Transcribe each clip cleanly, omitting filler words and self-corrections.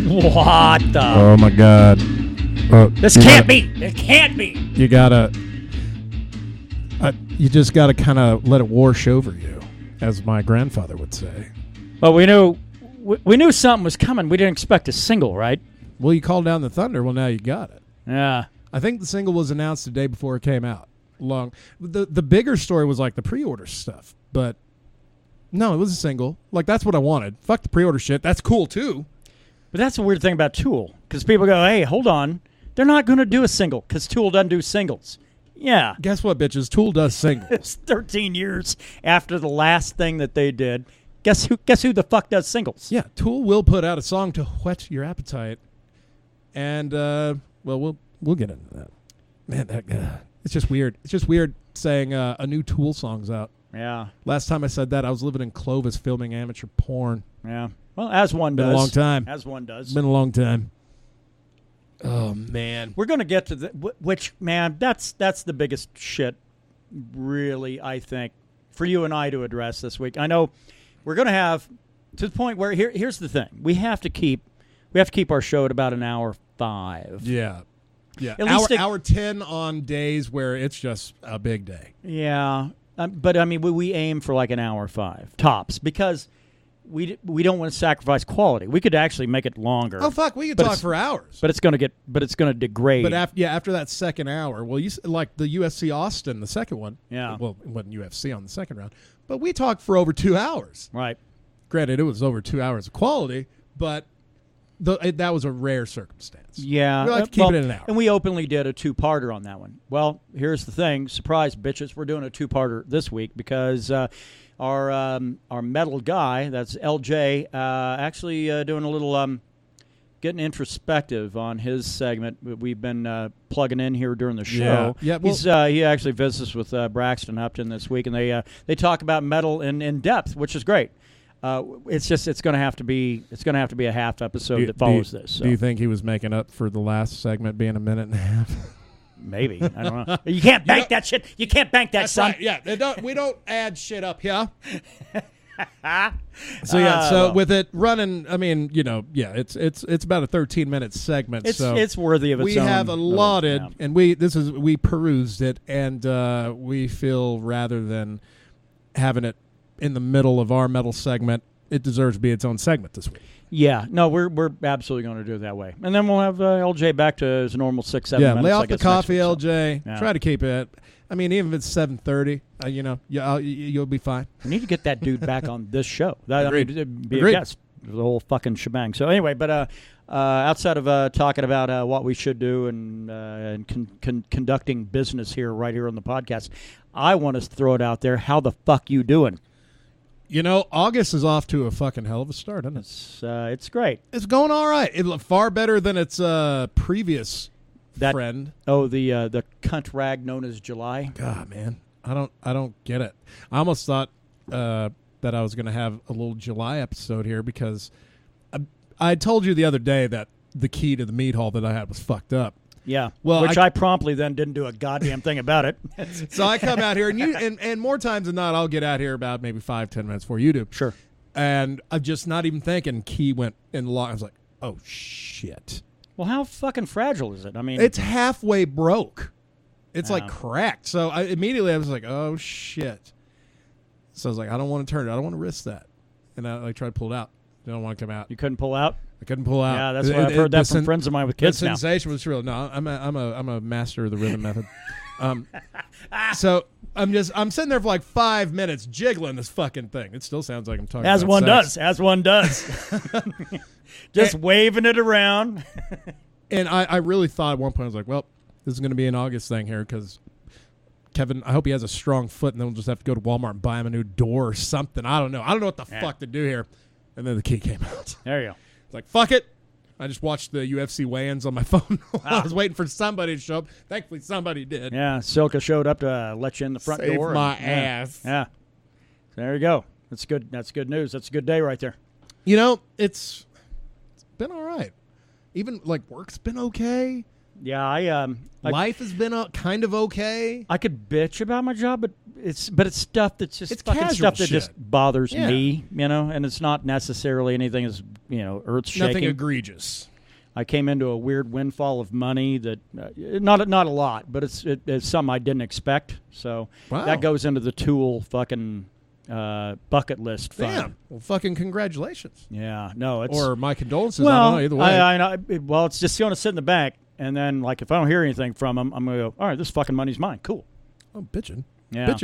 What the? Oh my God! This can't be. It can't be. You gotta. You just gotta kind of let it wash over you, as my grandfather would say. Well, we knew something was coming. We didn't expect a single, right? Well, you called down the thunder. Well, now you got it. Yeah. I think the single was announced the day before it came out. The bigger story was like the pre-order stuff, but no, it was a single. Like, that's what I wanted. Fuck the pre-order shit. That's cool too. But that's the weird thing about Tool, because people go, "Hey, hold on, they're not going to do a single because Tool doesn't do singles." Yeah. Guess what, bitches? Tool does singles. It's 13 years after the last thing that they did. Guess who the fuck does singles? Yeah, Tool will put out a song to whet your appetite, and well, we'll get into that. Man, it's just weird. It's just weird saying a new Tool song's out. Yeah. Last time I said that, I was living in Clovis filming amateur porn. Yeah. Well, as one does. Been a long time. As one does. Been a long time. Oh, man. We're going to get to which, man, that's the biggest shit, really, I think, for you and I to address this week. I know we're going to have, to the point where, here's the thing. We have to keep our show at about an hour 5. Yeah. Yeah. At least hour 10 on days where it's just a big day. Yeah. But, I mean, we aim for like an hour 5, tops, because we don't want to sacrifice quality. We could actually make it longer. Oh, fuck. We could talk for hours. But it's going to degrade. But after that second hour, well, like the UFC Austin, the second one. Yeah. Well, it wasn't UFC on the second round. But we talked for over 2 hours. Right. Granted, it was over 2 hours of quality, but that was a rare circumstance. Yeah. We like to keep it in an hour. And we openly did a 2-parter on that one. Well, here's the thing. Surprise, bitches. We're doing a 2-parter this week because our metal guy, that's LJ, actually doing a little getting introspective on his segment we've been plugging in here during the show. Yeah. He actually visits with Braxton Upton this week, and they talk about metal in depth, which is great. It's going to have to be a half episode that follows this. So. Do you think he was making up for the last segment being a minute and a half? Maybe. I don't know. You can't bank that shit. You can't bank that, that's son. Right. Yeah. We don't add shit up here. So with it running, I mean, it's about a 13-minute segment. It's worthy of its own. We have allotted, and we perused it, and we feel rather than having it in the middle of our metal segment, it deserves to be its own segment this week. Yeah, no, we're absolutely going to do it that way, and then we'll have LJ back to his normal 6-7 minutes. Yeah, lay off the coffee, week, LJ. Yeah. Try to keep it. I mean, even if it's 7:30, you'll be fine. We need to get that dude back on this show. Agreed. Be a guest, the whole fucking shebang. So anyway, but outside of talking about what we should do and conducting business right here on the podcast, I want us to throw it out there. How the fuck you doing? August is off to a fucking hell of a start, isn't it? It's great. It's going all right. Far better than its previous friend. Oh, the cunt rag known as July. God, man, I don't get it. I almost thought that I was going to have a little July episode here because I told you the other day that the key to the meat hall that I had was fucked up. Yeah, which I promptly then didn't do a goddamn thing about it. So I come out here, and more times than not, I'll get out here about maybe 5-10 minutes before you do. Sure. And I'm just not even thinking. Key went in lock. I was like, oh shit. Well, how fucking fragile is it? I mean, it's halfway broke. It's like cracked. So I was like, oh shit. So I was like, I don't want to turn it. I don't want to risk that. And I tried to pull it out. I don't want to come out. You couldn't pull out? I couldn't pull out. Yeah, that's why I've heard that from friends of mine with kids the now. The sensation was real. No, I'm a master of the rhythm method. So I'm sitting there for like 5 minutes jiggling this fucking thing. It still sounds like I'm talking as about one sex. does. As one does. Just waving it around. And I really thought at one point, I was like, well, this is going to be an August thing here because Kevin, I hope he has a strong foot and then we'll just have to go to Walmart and buy him a new door or something. I don't know. I don't know what the fuck to do here. And then the key came out. There you go. It's like, fuck it. I just watched the UFC weigh-ins on my phone. I was waiting for somebody to show up. Thankfully, somebody did. Yeah, Silka showed up to let you in the front Save door. my ass. Yeah. There you go. That's good. That's good news. That's a good day right there. It's been all right. Even, work's been okay. Yeah, life has been kind of okay. I could bitch about my job, but it's stuff that's just it's fucking casual stuff that shit. just bothers me, and it's not necessarily anything as earth shaking. Nothing egregious. I came into a weird windfall of money that not a lot, but it's something I didn't expect. So that goes into the Tool fucking bucket list fund. Damn. Well, fucking congratulations. Yeah. No. Or my condolences. Well, I don't know, either way. I know. It's just going to sit in the bank, and then if I don't hear anything from them, I'm going to go, all right, this fucking money's mine. Cool. Oh, bitching. Yeah.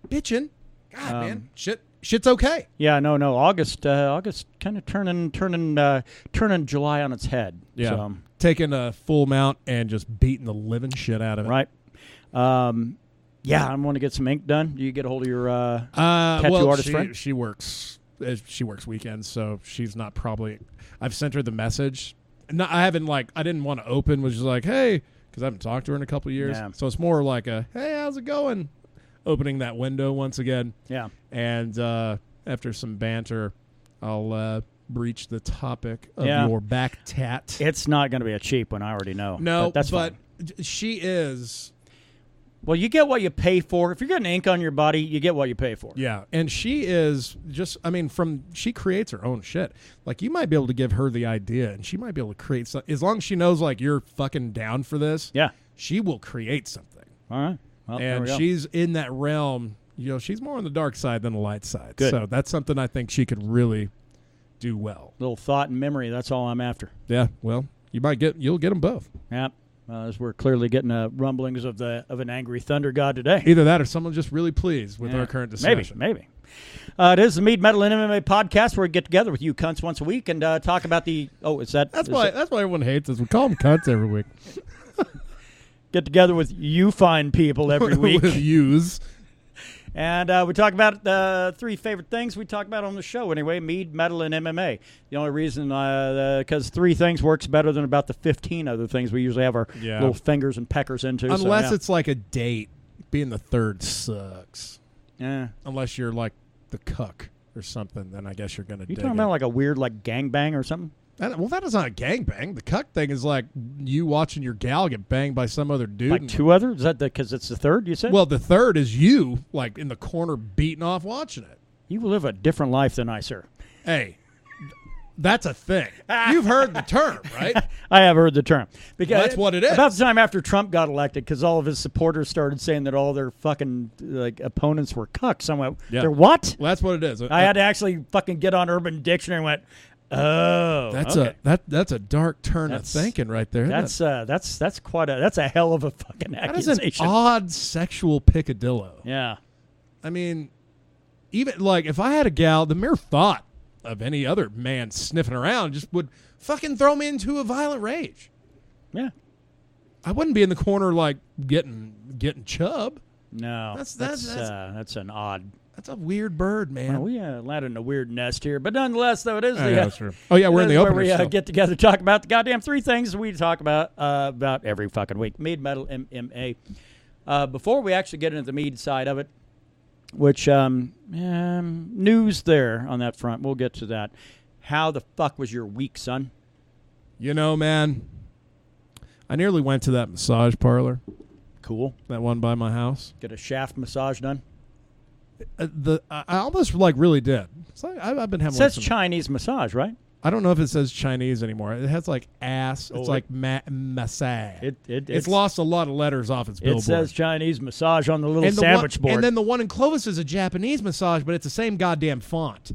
Bitching. God, man. Shit's okay. Yeah, no. August kind of turning July on its head. Yeah, so. Taking a full amount and just beating the living shit out of it. Right. Yeah, I'm going to get some ink done. Do you get a hold of your tattoo artist friend? She works weekends, so she's not probably. I've sent her the message. No, I haven't I didn't want to open. Was just like, hey, because I haven't talked to her in a couple of years. Yeah. So it's more like a, hey, how's it going? Opening that window once again. Yeah. And after some banter, I'll breach the topic of your back tat. It's not going to be a cheap one, I already know. No, but fine. She is. Well, you get what you pay for. If you're getting ink on your body, you get what you pay for. Yeah, and she is just, she creates her own shit. You might be able to give her the idea, and she might be able to create something. As long as she knows, you're fucking down for this, she will create something. All right. Well, and she's in that realm. She's more on the dark side than the light side. Good. So that's something I think she could really do well. Little thought and memory. That's all I'm after. Yeah. Well, you'll get them both. Yeah. As we're clearly getting rumblings of an angry thunder god today. Either that or someone just really pleased with our current discussion. Maybe. It is the Mead, Metal, and MMA podcast where we get together with you cunts once a week and talk about the. Oh, is that? That's why everyone hates us. We call them cunts every week. Get together with you fine people every week. With yous. And we talk about three favorite things we talk about on the show anyway, Mead, Metal, and MMA. The only reason, because three things works better than about the 15 other things we usually have our little fingers and peckers into. Unless it's like a date, being the third sucks. Yeah. Unless you're like the cuck or something, then I guess you're going to dig it. You talking about like a weird gangbang or something? Well, that is not a gangbang. The cuck thing is like you watching your gal get banged by some other dude. Like two others? Is that because it's the third, you said? Well, the third is you, in the corner beating off watching it. You live a different life than I, sir. Hey, that's a thing. You've heard the term, right? I have heard the term. Because that's what it is. About the time after Trump got elected, because all of his supporters started saying that all their fucking opponents were cucks. I went, they're what? Well, that's what it is. I had to actually fucking get on Urban Dictionary and went, oh, that's a dark turn of thinking right there. That's a hell of a fucking accusation. That is an odd sexual picadillo. Yeah. I mean, even if I had a gal, the mere thought of any other man sniffing around just would fucking throw me into a violent rage. Yeah. I wouldn't be in the corner getting chub. No. That's an odd. That's a weird bird, man. Well, we landed in a weird nest here, but nonetheless, though, it is that's true. Oh yeah, we're in the opener. Where we get together to talk about the goddamn three things we talk about every fucking week. Mead, Metal, MMA. Before we actually get into the Mead side of it, which news there on that front, we'll get to that. How the fuck was your week, son? Man, I nearly went to that massage parlor. Cool. That one by my house. Get a shaft massage done. I almost really did. I've been having. It says Chinese massage, right? I don't know if it says Chinese anymore. It has ass. It's massage. It's lost a lot of letters off its billboard. It says Chinese massage on the little sandwich board. And then the one in Clovis is a Japanese massage, but it's the same goddamn font.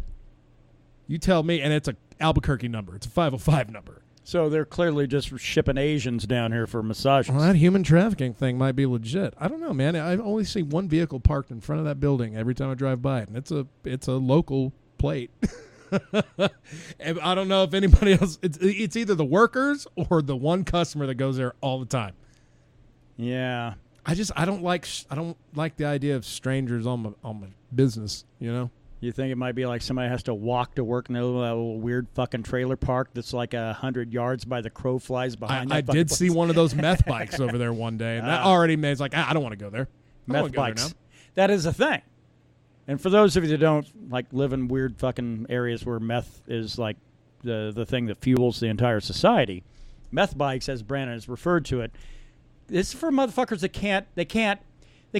You tell me, and it's a Albuquerque number. It's a 505 number. So they're clearly just shipping Asians down here for massages. Well, that human trafficking thing might be legit. I don't know, man. I only see one vehicle parked in front of that building every time I drive by it, and it's a local plate. And I don't know if anybody else. It's either the workers or the one customer that goes there all the time. Yeah, I don't like the idea of strangers on my business. You think it might be like somebody has to walk to work in a little weird fucking trailer park that's like 100 yards by the crow flies behind. I did see one of those meth bikes over there one day, and that already made it's like I don't want to go there. Meth bikes. That is a thing. And for those of you that don't live in weird fucking areas where meth is the thing that fuels the entire society, meth bikes, as Brandon has referred to it, it's for motherfuckers that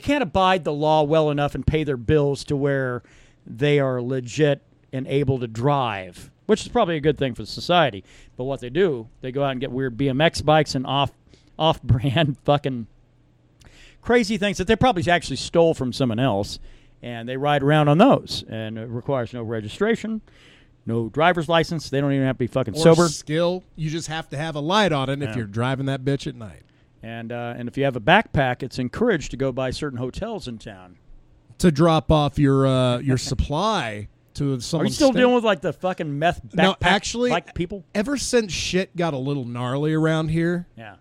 can't abide the law well enough and pay their bills to where they are legit and able to drive which is probably a good thing for society. But what they do, they go out and get weird BMX bikes and off-brand fucking crazy things that they probably actually stole from someone else, and they ride around on those. And it requires no registration, no driver's license. They don't even have to be fucking sober. Skill. You just have to have a light on it if you're driving that bitch at night. And if you have a backpack, it's encouraged to go by certain hotels in town to drop off your supply to someone. Are you still dealing with like the fucking meth backpack no, actually, like people? Ever since shit got a little gnarly around here, yeah,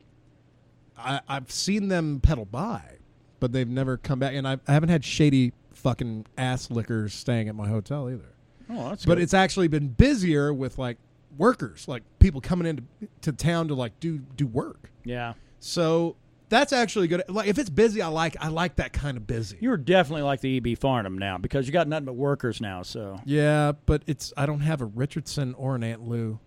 I've seen them pedal by, but they've never come back. And I haven't had shady fucking ass lickers staying at my hotel either. Oh, that's but good. It's actually been busier with like workers, like people coming into town to like do work. Yeah. So that's actually good. Like if it's busy, I like that kind of busy. You're definitely like the E.B. Farnham now because you got nothing but workers now. So yeah, but I don't have a Richardson or an Aunt Lou.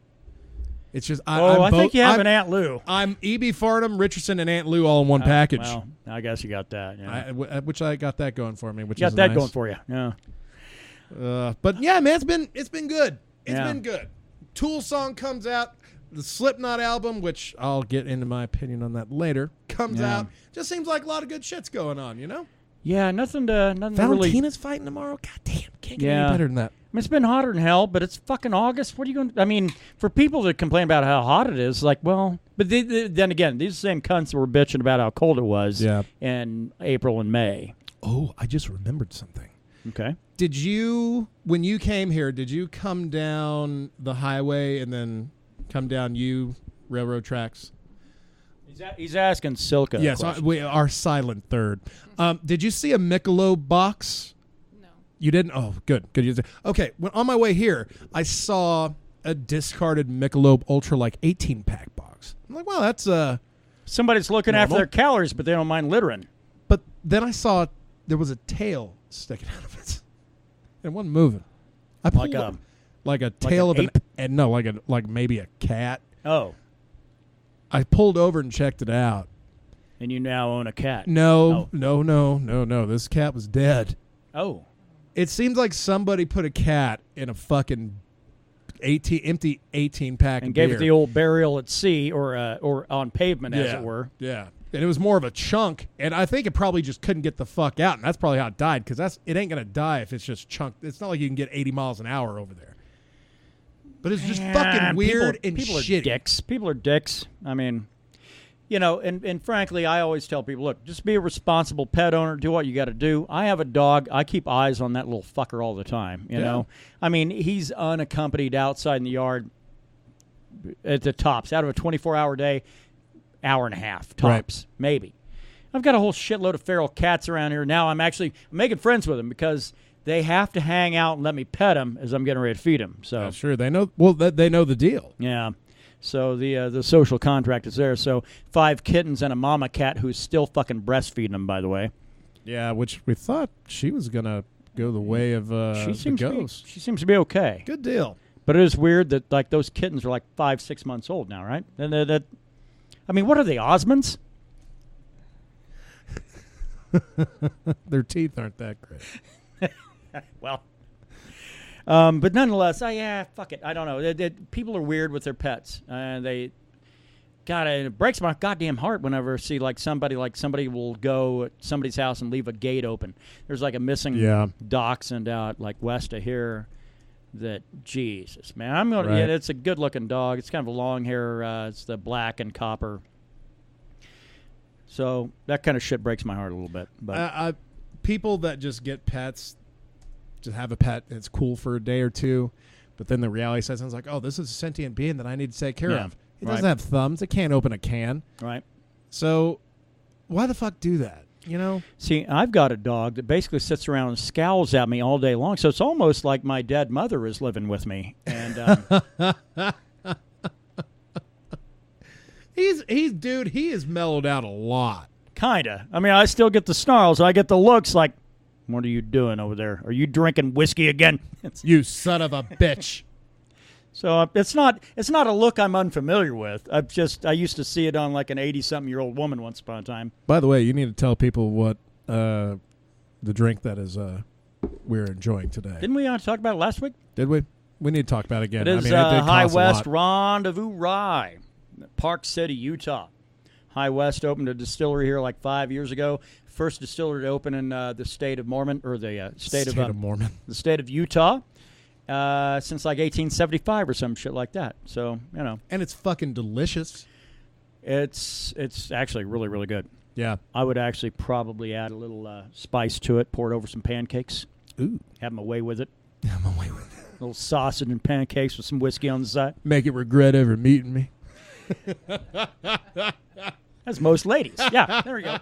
It's just I think you have an Aunt Lou. I'm E.B. Farnham, Richardson, and Aunt Lou all in one package. Well, I guess you got that. Yeah. Which I got that going for me. Which you got is that nice. going for you. Yeah. But yeah, man, it's been good. It's Yeah. been good. Tool song comes out. The Slipknot album, which I'll get into my opinion on that later, comes out. Just seems like a lot of good shit's going on, you know? Yeah, nothing really. Valentina's fighting tomorrow. God damn, can't get any better than that. I mean, it's been hotter than hell, but it's fucking August. What are you going to... I mean, for people that complain about how hot it is, like, well... But then again, these same cunts were bitching about how cold it was in April and May. Oh, I just remembered something. Okay. Did you, when you came here, did you come down the highway and then come down railroad tracks? He's asking Silka. Yes, we are silent third. Did you see a Michelob box? No. You didn't? Oh, good. Okay, when on my way here, I saw a discarded Michelob Ultra like 18-pack box. I'm like, wow, that's somebody's looking after their calories, but they don't mind littering. But then I saw there was a tail sticking out of it. It wasn't moving. I pulled like a tail of an ape? Like maybe a cat. Oh. I pulled over and checked it out. And you now own a cat. No. This cat was dead. Oh. It seems like somebody put a cat in a fucking empty 18-pack and gave it the old burial at sea or on pavement, as it were. Yeah. And it was more of a chunk, and I think it probably just couldn't get the fuck out, and that's probably how it died, because it ain't going to die if it's just chunked. It's not like you can get 80 miles an hour over there. But it's just fucking weird and people shitty. Are dicks. People are dicks. I mean, you know, and frankly, I always tell people, look, just be a responsible pet owner. Do what you got to do. I have a dog. I keep eyes on that little fucker all the time, you know. I mean, he's unaccompanied outside in the yard at the tops. Out of a 24-hour day, hour and a half, tops, maybe. I've got a whole shitload of feral cats around here. Now I'm making friends with them because they have to hang out and let me pet them as I'm getting ready to feed them. So sure, they know. Well, they know the deal. Yeah. So the social contract is there. So 5 kittens and a mama cat who's still fucking breastfeeding them, by the way. Yeah, which we thought she was gonna go the way of the ghost. She seems to be okay. Good deal. But it is weird that like those kittens are like 5-6 months old now, right? And I mean, what are they, Osmonds? Their teeth aren't that great. Well, but nonetheless, fuck it. I don't know. People are weird with their pets. It breaks my goddamn heart whenever I see somebody will go at somebody's house and leave a gate open. There's like a missing dachshund out like west of here. That Jesus, man, I'm gonna. Right. Yeah, it's a good-looking dog. It's kind of a long hair. It's the black and copper. So that kind of shit breaks my heart a little bit. But people that just get pets, just have a pet, and it's cool for a day or two, but then the reality sets in, it's like, oh, this is a sentient being that I need to take care of. It doesn't have thumbs. It can't open a can. Right. So why the fuck do that? You know? See, I've got a dog that basically sits around and scowls at me all day long. So it's almost like my dead mother is living with me. And he is mellowed out a lot. Kinda. I mean, I still get the snarls. I get the looks like, what are you doing over there? Are you drinking whiskey again? You son of a bitch. So it's not a look I'm unfamiliar with. I used to see it on like an 80-something-year-old woman once upon a time. By the way, you need to tell people what the drink that is we're enjoying today. Didn't we talk about it last week? Did we? We need to talk about it again. It is I mean, it did High cost a West lot. Rendezvous Rye, Park City, Utah. High West opened a distillery here like 5 years ago. First distillery to open in the state of Mormon, or the state of Mormon, the state of Utah, since like 1875 or some shit like that. So and it's fucking delicious. it's actually really, really good. Yeah. I would actually probably add a little spice to it, pour it over some pancakes. Ooh. Have them away with it. I'm away with it. A little sausage and pancakes with some whiskey on the side. Make it regret ever meeting me. That's most ladies. Yeah, there we go.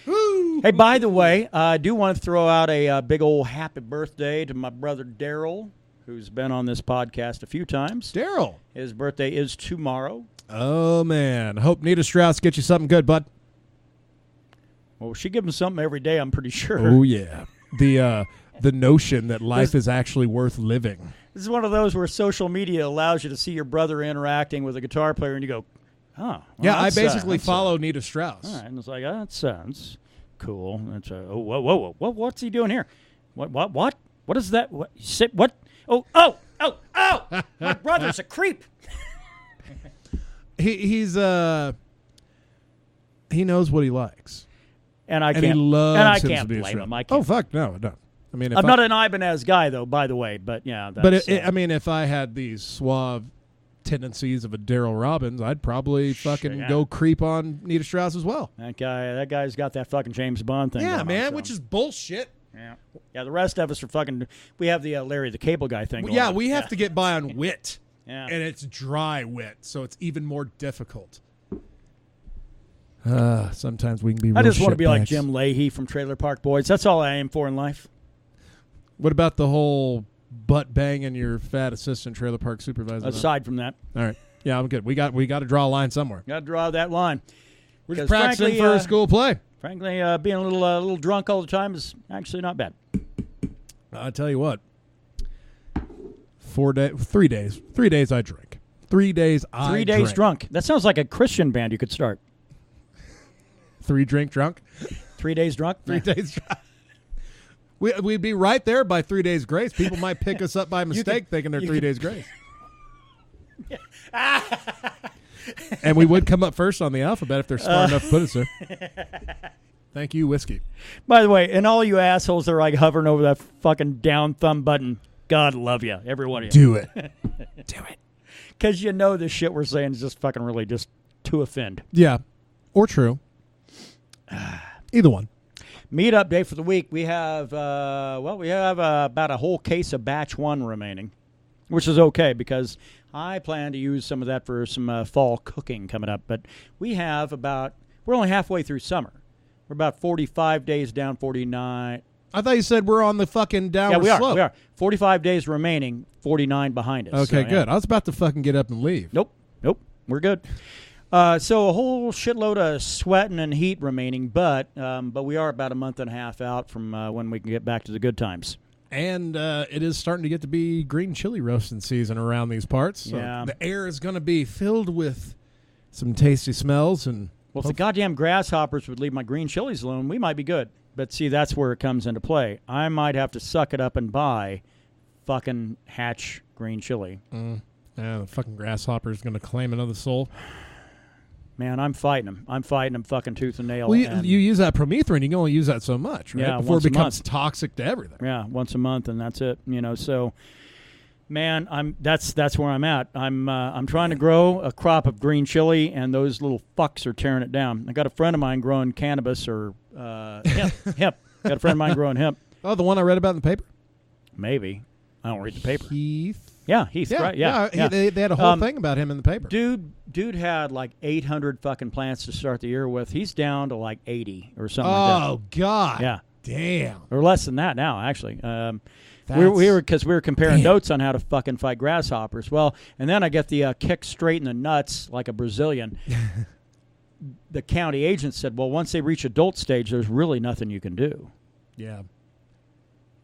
Woo. Hey, by the way, I do want to throw out a big old happy birthday to my brother Daryl, who's been on this podcast a few times. Daryl. His birthday is tomorrow. Oh, man. Hope Nita Strauss gets you something good, bud. Well, she gives him something every day, I'm pretty sure. Oh, yeah. The notion that life is actually worth living. This is one of those where social media allows you to see your brother interacting with a guitar player, and you go, oh. Well, Yeah, I that's, basically that's, follow Nita Strauss. All right, and it's like, oh, that's cool. That's oh, whoa. What's he doing here? What is that? What? Sit, what? Oh! My brother's a creep. He knows what he likes. And I And can't, he loves and I him can't to be a blame strap. him. I can't. Oh, fuck, no. I mean, I'm not an Ibanez guy, though, by the way. But yeah, that's, I mean, if I had these suave tendencies of a Daryl Robbins, I'd probably fucking go creep on Nita Strauss as well. that guy's got that fucking James Bond thing. Yeah, going man, on, so. which is bullshit. Yeah. The rest of us are fucking. We have the Larry the Cable Guy thing. Going Yeah, on. we have to get by on wit. Yeah. And it's dry wit, so it's even more difficult. Sometimes we can be. I just want to shitbags. be like Jim Leahy from Trailer Park Boys. That's all I aim for in life. What about the whole butt banging your fat assistant trailer park supervisor? Aside from that, All right, yeah, I'm good. We got to draw a line somewhere. got to draw that line. We're just 'Cause practicing frankly, for a school play. Frankly, being a little drunk all the time is actually not bad. I tell you what. 3 days. 3 days I drink. 3 days I 3 days drink. drunk. That sounds like a Christian band you could start. 3 drink drunk. 3 days drunk. 3 days drunk. We'd be right there by 3 days grace. People might pick us up by mistake thinking they're 3 days grace. And we would come up first on the alphabet if they're smart enough to put us there. Thank you, whiskey. By the way, and all you assholes that are like hovering over that fucking down thumb button, God love you, every one of you. Do it. Do it. Because you know this shit we're saying is just fucking really just to offend. Yeah. Or true. Either one. Mead update for the week. We have, about a whole case of batch 1 remaining, which is okay because I plan to use some of that for some fall cooking coming up. But we're only halfway through summer. We're about 45 days down, 49. I thought you said we're on the fucking downward slope. We are. 45 days remaining, 49 behind us. Okay, So, good. I was about to fucking get up and leave. Nope. We're good. So a whole shitload of sweating and heat remaining, but we are about a month and a half out from when we can get back to the good times. And it is starting to get to be green chili roasting season around these parts. So Yeah. the air is going to be filled with some tasty smells. And Well, if the goddamn grasshoppers would leave my green chilies alone, we might be good. But see, that's where it comes into play. I might have to suck it up and buy fucking Hatch green chili. the fucking grasshopper is going to claim another soul. Man, I'm fighting them. I'm fighting them fucking tooth and nail. Well, you use that promethrin, you can only use that so much, right? Yeah, Before it once a becomes month. toxic to everything. Yeah, once a month, and that's it. So, man, that's where I'm at. I'm trying to grow a crop of green chili, and those little fucks are tearing it down. I got a friend of mine growing cannabis or hemp. Got a friend of mine growing hemp. Oh, the one I read about in the paper? Maybe. I don't read the paper. Heath. Yeah, Heath, right? Yeah. They had a whole thing about him in the paper. Dude had like 800 fucking plants to start the year with. He's down to like 80 or something like that. Oh, God. Yeah. Damn. Or less than that now, actually. We were comparing notes on how to fucking fight grasshoppers. Well, and then I get the kick straight in the nuts like a Brazilian. The county agent said, well, once they reach adult stage, there's really nothing you can do. Yeah.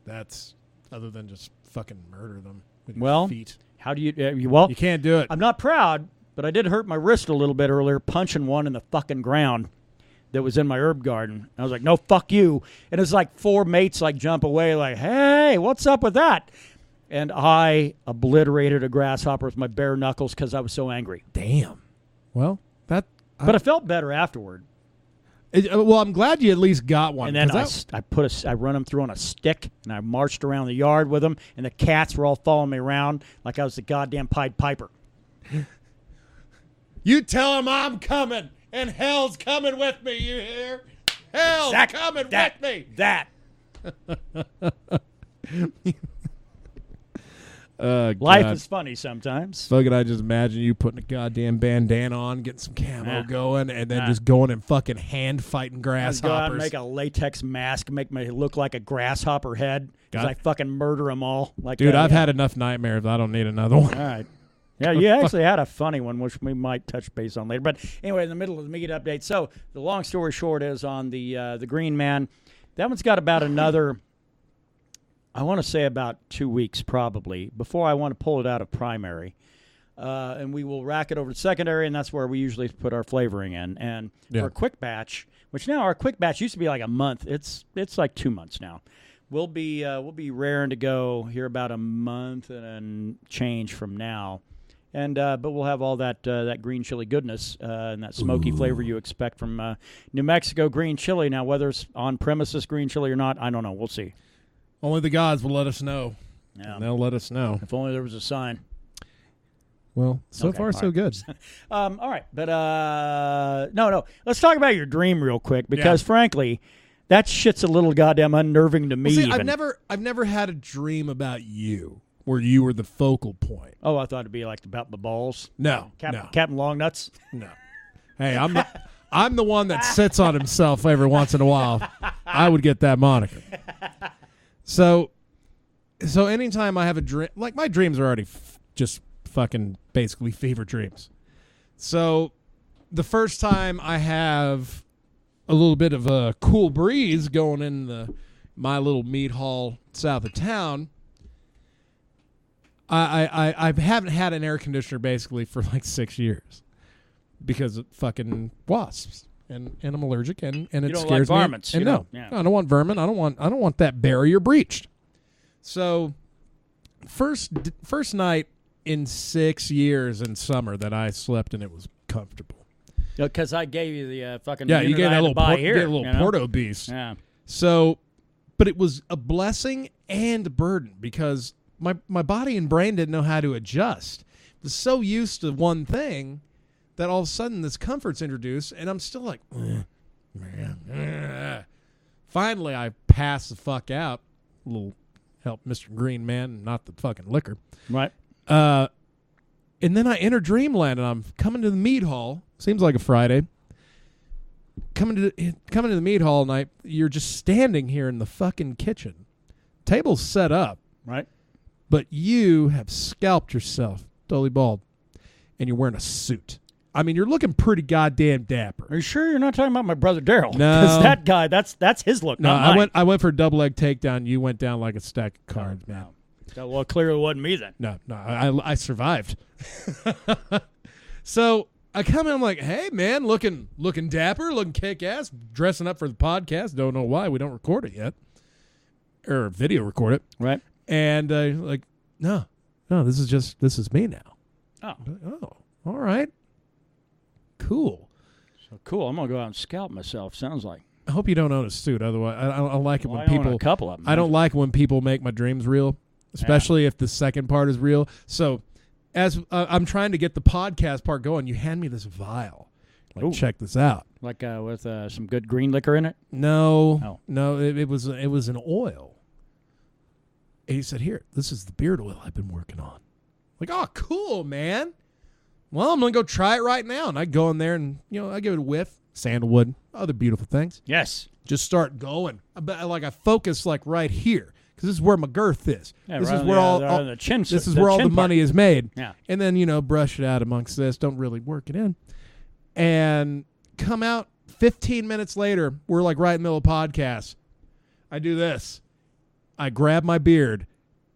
That's other than just fucking murder them with Well, your feet. How do you You can't do it. I'm not proud, but I did hurt my wrist a little bit earlier punching one in the fucking ground that was in my herb garden. I was like, no, fuck you. And it's like four mates like jump away like, hey, what's up with that? and I obliterated a grasshopper with my bare knuckles because I was so angry. Damn. Well, But I felt better afterward. Well, I'm glad you at least got one. And then I run them through on a stick, and I marched around the yard with them, and the cats were all following me around like I was the goddamn Pied Piper. You tell them I'm coming, and hell's coming with me, you hear? Hell's coming with me. That. Life is funny sometimes. Fucking, I just imagine you putting a goddamn bandana on, getting some camo going, and then just going and fucking hand fighting grasshoppers. Go out and make a latex mask, make me look like a grasshopper head, because I fucking murder them all. Dude, I've had enough nightmares. I don't need another one. All right. Yeah, you actually had a funny one, which we might touch base on later. But anyway, in the middle of the Mead update. So the long story short is on the Green Man. That one's got about another, I want to say about 2 weeks probably, before I want to pull it out of primary. And we will rack it over to secondary, and that's where we usually put our flavoring in. And for a quick batch, which now our quick batch used to be like a month. It's like 2 months now. We'll be raring to go here about a month and change from now. And but we'll have all that green chili goodness and that smoky flavor you expect from New Mexico green chili. Now, whether it's on premises green chili or not, I don't know. We'll see. Only the gods will let us know. Yeah. And they'll let us know. If only there was a sign. Well, so far so good. All right, but no. Let's talk about your dream real quick because, frankly, that shit's a little goddamn unnerving to me. Well, see, I've never had a dream about you where you were the focal point. Oh, I thought it'd be like about the balls. No, Captain Longnuts. No. Hey, I'm the one that sits on himself every once in a while. I would get that moniker. So anytime I have a dream, like my dreams are already just fucking basically fever dreams. So the first time I have a little bit of a cool breeze going in my little meat hall south of town, I haven't had an air conditioner basically for like 6 years because of fucking wasps. And I'm allergic, and it scares me. Varmints, and no, I don't want vermin. I don't want that barrier breached. So, first night in 6 years in summer that I slept and it was comfortable. Because I gave you the fucking you gave that little little Porto beast. Yeah. So, but it was a blessing and a burden because my body and brain didn't know how to adjust. I was so used to one thing that all of a sudden this comfort's introduced, and I'm still like, Finally, I pass the fuck out. A little help Mr. Green Man, not the fucking liquor. Right. And then I enter dreamland, and I'm coming to the meat hall. Seems like a Friday. Coming to the meat hall, and you're just standing here in the fucking kitchen. Table's set up. Right. But you have scalped yourself, totally bald, and you're wearing a suit. I mean, you're looking pretty goddamn dapper. Are you sure you're not talking about my brother Daryl? No. Because that guy, that's his look, not mine. I went for a double leg takedown. You went down like a stack of cards, man. No. Well, clearly it wasn't me then. No, I survived. So I come in, I'm like, hey, man, looking dapper, looking kick-ass, dressing up for the podcast. Don't know why we don't record it yet. Or video record it. Right. And like, no, this is me now. Oh, all right. Cool. So cool. I'm gonna go out and scalp myself. Sounds like. I hope you don't own a suit. Otherwise, I don't like it when I people. own a couple of them. I don't like when people make my dreams real, especially if the second part is real. So, as I'm trying to get the podcast part going, you hand me this vial. Like, check this out. Like with some good green liquor in it. No. It was an oil. And he said, "Here, this is the beard oil I've been working on." Like, oh, cool, man. Well, I'm going to go try it right now. And I go in there and, I give it a whiff. Sandalwood, other beautiful things. Yes. Just start going. I focus like right here because this is where my girth is. Yeah, this right is where all the chin. This is where all the money is made. Yeah. And then, brush it out amongst this. Don't really work it in. And come out 15 minutes later, we're like right in the middle of podcast. I do this. I grab my beard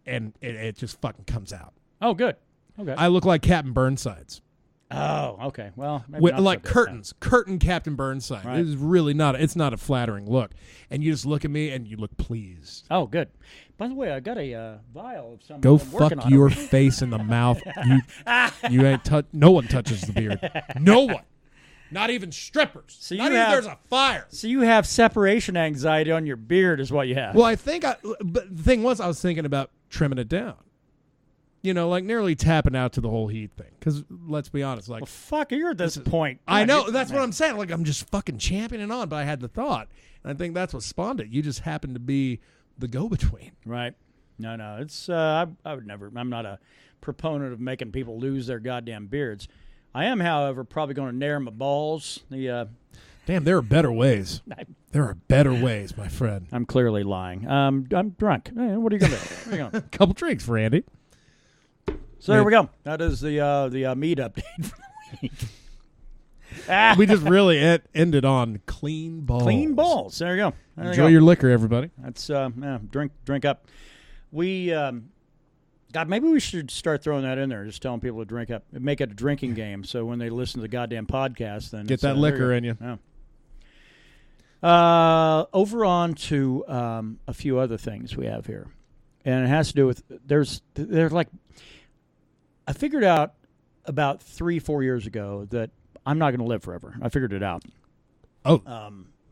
and it just fucking comes out. Oh, good. Okay. I look like Captain Burnsides. Oh, okay. Well, maybe With, not like so good, curtains, curtain Captain Burnside. Right. It's really not. It's not a flattering look. And you just look at me and you look pleased. Oh, good. By the way, I got a vial of some. Go I'm working fuck on your it. face in the mouth. You ain't touch. No one touches the beard. No one. Not even strippers. So not you even have- there's a fire. So you have separation anxiety on your beard, is what you have. Well, I think. But the thing was, I was thinking about trimming it down. You know, like nearly tapping out to the whole heat thing. Because let's be honest, like Well, fuck, you're at this point. I God, know you're- that's what I'm saying. Like I'm just fucking championing on, but I had the thought, and I think that's what spawned it. You just happen to be the go-between. Right. No. It's I would never. I'm not a proponent of making people lose their goddamn beards. I am, however, probably going to nair my balls. Damn, there are better ways. There are better ways, my friend. I'm clearly lying. I'm drunk. What are you gonna do? What are you gonna- Couple drinks for Andy. So there we go. That is the Mead update for the week. We just really ended on clean balls. Clean balls. There you go. There you Enjoy go. your liquor, everybody. That's drink up. We God, maybe we should start throwing that in there. Just telling people to drink up, make it a drinking game. So when they listen to the goddamn podcast, then Get it's, that liquor in you. Yeah. Over on to a few other things we have here, and it has to do with there's like I figured out about 3-4 years ago that I'm not going to live forever. I figured it out. Oh.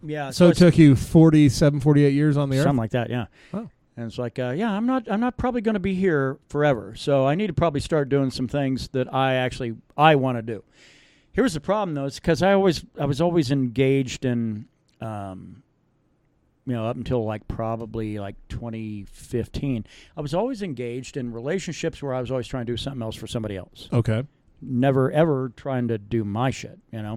Yeah. So it took you 47, 48 years on the earth? Something like that, yeah. Oh. And it's like, I'm not probably going to be here forever. So I need to probably start doing some things that I want to do. Here's the problem though, it's because I was always engaged in, up until probably 2015, I was always engaged in relationships where I was always trying to do something else for somebody else. Okay. Never ever trying to do my shit, Yeah.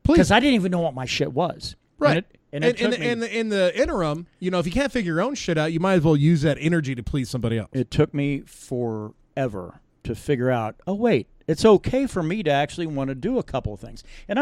Please. Because I didn't even know what my shit was. Right. And it took me, in the interim, if you can't figure your own shit out, you might as well use that energy to please somebody else. it took me forever to figure out, oh, wait, it's okay for me to actually want to do a couple of things. And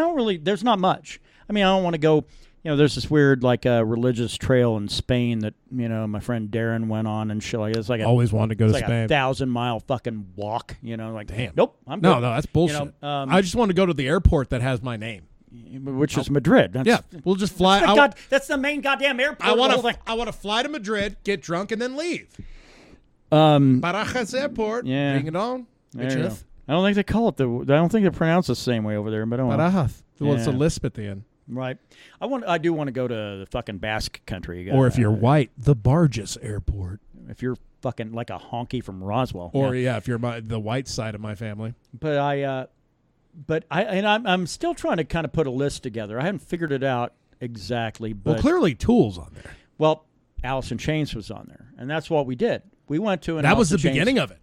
there's not much. I mean, I don't want to go, there's this weird, religious trail in Spain that, my friend Darren went on and shit like that. It's like Always wanted to go to it's like Spain. a 1,000-mile fucking walk, Damn. Nope, I'm No, good. that's bullshit. I just want to go to the airport that has my name. Which is Madrid. That's, We'll just fly. that's the main goddamn airport. I want the whole to. I want to fly to Madrid, get drunk, and then leave. thing. Barajas Airport. Yeah. Bring it on. There you go. I don't think they call it I don't think they pronounce it the same way over there, but I don't know. Barajas. Well, it's a Yeah. lisp at the end. Right. I do want to go to the fucking Basque country. Or if you're white, the Barajas Airport. If you're fucking like a honky from Roswell. Or if you're the white side of my family. But I'm still trying to kind of put a list together. I haven't figured it out exactly. But Well, clearly Tool's on there. Well, Alice in Chains was on there, and that's what we did. We went to an That was Alice the in Chains- beginning of it.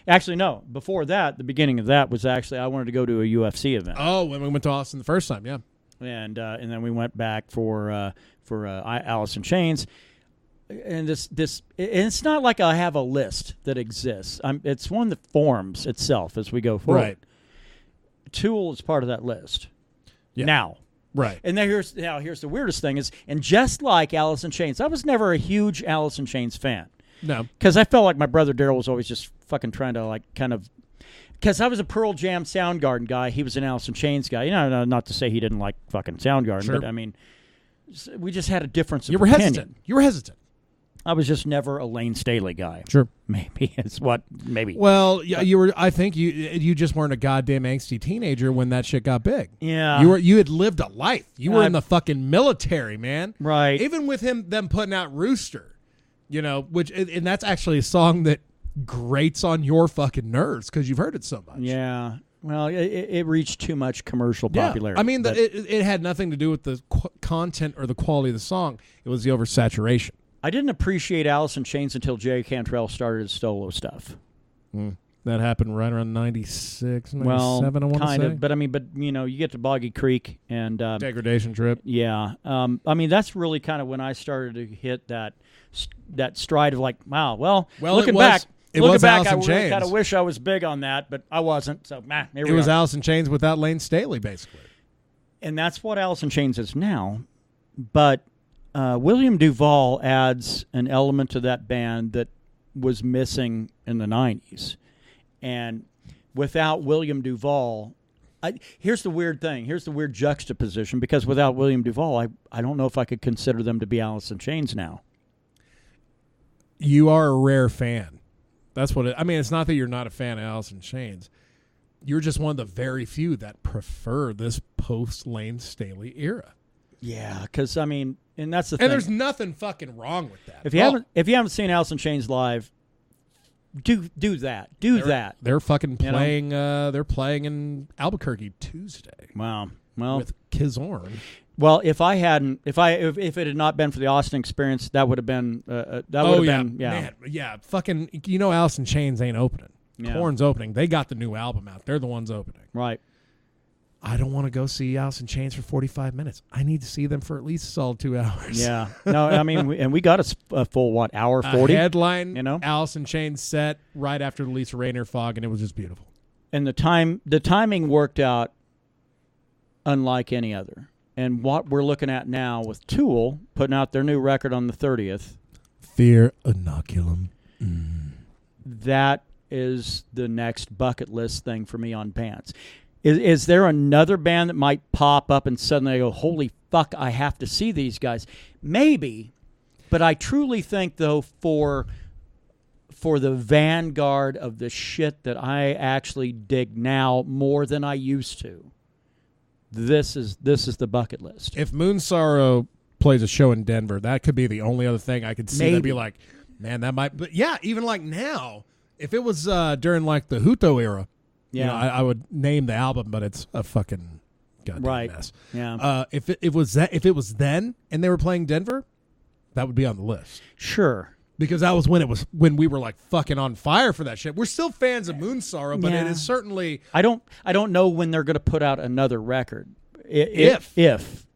Actually, no. Before that, the beginning of that was actually I wanted to go to a UFC event. Oh, when we went to Austin the first time, yeah. And then we went back for Alice in Chains. And it's not like I have a list that exists. It's one that forms itself as we go forward. Right. Tool is part of that list. Yeah. Now. Right. And then here's the weirdest thing is, and just like Alice in Chains, I was never a huge Alice in Chains fan. No. Because I felt like my brother Daryl was always just fucking trying to because I was a Pearl Jam Soundgarden guy. He was an Alice in Chains guy. Not to say he didn't like fucking Soundgarden, Sure. but I mean, we just had a difference of You were opinion. hesitant. You were hesitant. I was just never a Lane Staley guy. Sure. Maybe it's what maybe. Well, yeah, you were. I think you just weren't a goddamn angsty teenager when that shit got big. Yeah. You had lived a life. You were in the fucking military, man. Right. Even with them putting out Rooster, and that's actually a song that grates on your fucking nerves because you've heard it so much. Yeah. Well, it reached too much commercial popularity. I mean, it had nothing to do with the content or the quality of the song. It was the oversaturation. I didn't appreciate Alice in Chains until Jerry Cantrell started his solo stuff. That happened right around 96, 97, Well, I want to say. kind of, but you get to Boggy Creek and Degradation Trip. yeah. That's really kind of when I started to hit that stride of wow. Well, looking back, it was Alice I in really Chains. kind of wish I was big on that, but I wasn't. So, here we It was are. Alice in Chains without Lane Staley, basically. And that's what Alice in Chains is now. But William Duvall adds an element to that band that was missing in the 90s. And without William Duvall, here's the weird thing. Here's the weird juxtaposition, because without William Duvall, I don't know if I could consider them to be Alice in Chains now. You are a rare fan. That's what I mean, it's not that you're not a fan of Alice in Chains. You're just one of the very few that prefer this post-Lane Staley era. Yeah, because, I mean, and that's the thing. And there's nothing fucking wrong with that. If you haven't seen Alice in Chains live, do that. That. They're fucking playing. They're playing in Albuquerque Tuesday. Wow. Well, with Kizorn. Well, if it had not been for the Austin experience, that would have been Man, fucking, Alice in Chains ain't opening. Yeah. Korn's opening. They got the new album out. They're the ones opening. Right. I don't want to go see Alice in Chains for 45 minutes. I need to see them for at least a solid 2 hours. Yeah. No, I mean, we got a full, hour 40? Headline, Alice in Chains set right after the Lisa Rayner fog, and it was just beautiful. And the timing worked out unlike any other. And what we're looking at now with Tool putting out their new record on the 30th. Fear Inoculum. That is the next bucket list thing for me on bands. Is there another band that might pop up and suddenly I go, holy fuck, I have to see these guys? Maybe, but I truly think, though, for the vanguard of the shit that I actually dig now more than I used to, this is the bucket list. If Moonsorrow plays a show in Denver, that could be the only other thing I could see. That'd be like, man, that might. But yeah, even like now, if it was during like the Huto era, I would name the album, but it's a fucking goddamn mess. Yeah. If it was then and they were playing Denver, that would be on the list. Sure. Because that was when we were like fucking on fire for that shit. We're still fans of Moonsorrow, but it is certainly. I don't know when they're going to put out another record. If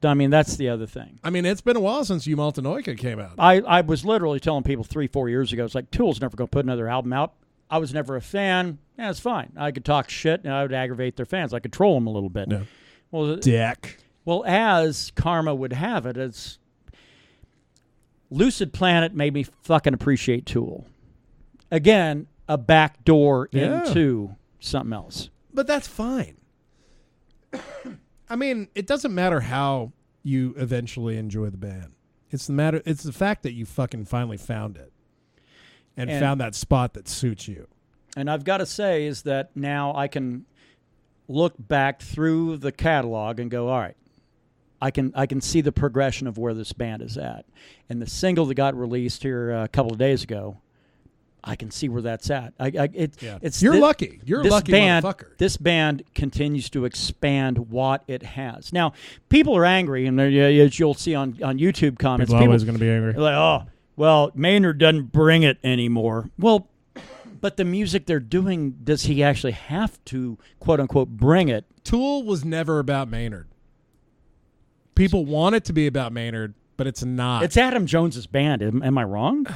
I mean, that's the other thing. I mean, it's been a while since Umaltanoika came out. I was literally telling people 3-4 years ago, it's like, Tool's never going to put another album out. I was never a fan. Yeah, it's fine. I could talk shit and I would aggravate their fans. I could troll them a little bit. No. Well, Dick. Well, as karma would have it, it's Lucid Planet made me fucking appreciate Tool. Again, a back door into something else. But that's fine. I mean, it doesn't matter how you eventually enjoy the band. It's the fact that you fucking finally found it and found that spot that suits you. And I've got to say is that now I can look back through the catalog and go, all right, I can see the progression of where this band is at. And the single that got released here a couple of days ago, I can see where that's at. You're lucky. You're a lucky motherfucker. This band continues to expand what it has. Now, people are angry, and as you'll see on YouTube comments, people are always going to be angry. They're like, oh, well, Maynard doesn't bring it anymore. Well, but the music they're doing, does he actually have to, quote unquote, bring it? Tool was never about Maynard. People want it to be about Maynard, but it's not. It's Adam Jones's band. Am I wrong?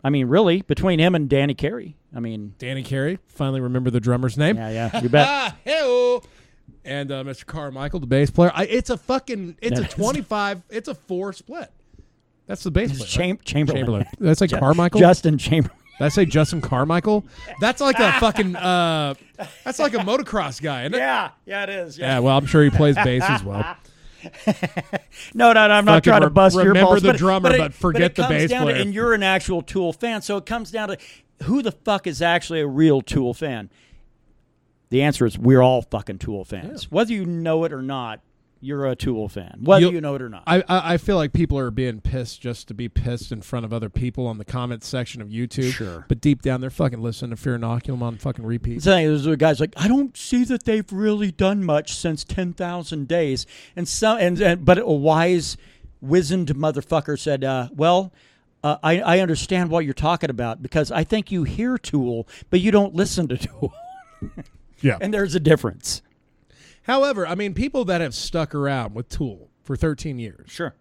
I mean, really, between him and Danny Carey. I mean, Danny Carey. Finally, remember the drummer's name. Yeah, you bet. Hey-o. And Mr. Carmichael, the bass player. It's a 25. It's a 4 split. That's the bass player. Chamberlain. Did I say Carmichael? Justin Chamberlain. Did I say Justin Carmichael? That's like a fucking. That's like a motocross guy, isn't it? Yeah, it is. Yeah, well, I'm sure he plays bass as well. No, I'm not trying to bust your balls. Remember the drummer, but forget the bass player. And you're an actual Tool fan, so it comes down to who the fuck is actually a real Tool fan. The answer is we're all fucking Tool fans. Yeah. Whether you know it or not, you're a Tool fan. Whether you know it or not. I feel like people are being pissed just to be pissed in front of other people on the comments section of YouTube. Sure. But deep down, they're fucking listening to Fear Inoculum on fucking repeat. There's guys like, I don't see that they've really done much since 10,000 Days. But a wise, wizened motherfucker said, I understand what you're talking about because I think you hear Tool, but you don't listen to Tool. Yeah. And there's a difference. However, I mean, people that have stuck around with Tool for 13 years. Sure.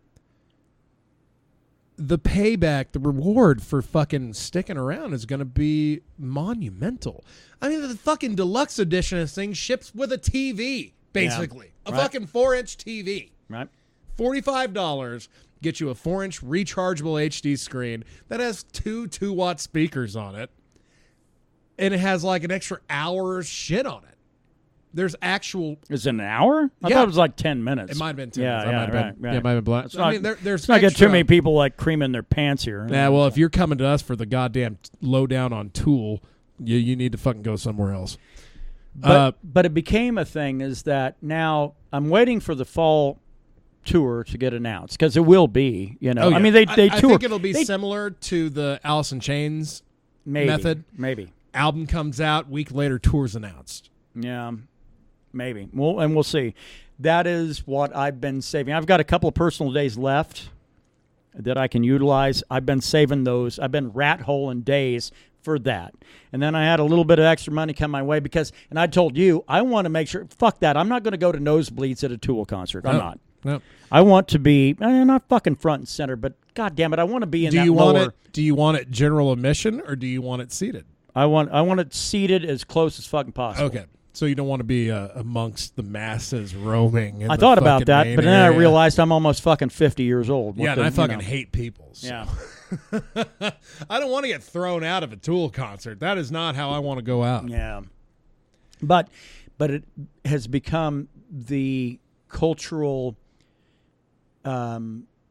The payback, the reward for fucking sticking around is going to be monumental. I mean, the fucking deluxe edition of this thing ships with a TV, basically. Yeah, a fucking 4-inch TV. Right. $45 gets you a 4-inch rechargeable HD screen that has two 2-watt speakers on it. and it has like an extra hour of shit on it. There's actual. Is it an hour? I thought it was like 10 minutes. It might have been 10 yeah, minutes. Yeah, right. Yeah, it might have been blind. I mean, there's let's not get too many people like creaming their pants here. Yeah, well, if you're coming to us for the goddamn lowdown on Tool, you need to fucking go somewhere else. But it became a thing is that now I'm waiting for the fall tour to get announced because it will be, you know. Oh, yeah. I mean, they tour. I think it'll be similar to the Alice in Chains method. Maybe. Album comes out, week later, tour's announced. Yeah, maybe. We'll see. That is what I've been saving. I've got a couple of personal days left that I can utilize. I've been saving those. I've been rat holing days for that. And then I had a little bit of extra money come my way because, and I told you, I want to make sure, fuck that. I'm not going to go to nosebleeds at a Tool concert. I'm not. No. I want to be, not fucking front and center, but God damn it, I want to be in that lower. Do you want it general admission or do you want it seated? I want it seated as close as fucking possible. Okay. So you don't want to be amongst the masses roaming. I thought about that, but then I realized I'm almost fucking 50 years old. Yeah, and I fucking hate people. So. Yeah. I don't want to get thrown out of a Tool concert. That is not how I want to go out. Yeah. But it has become the cultural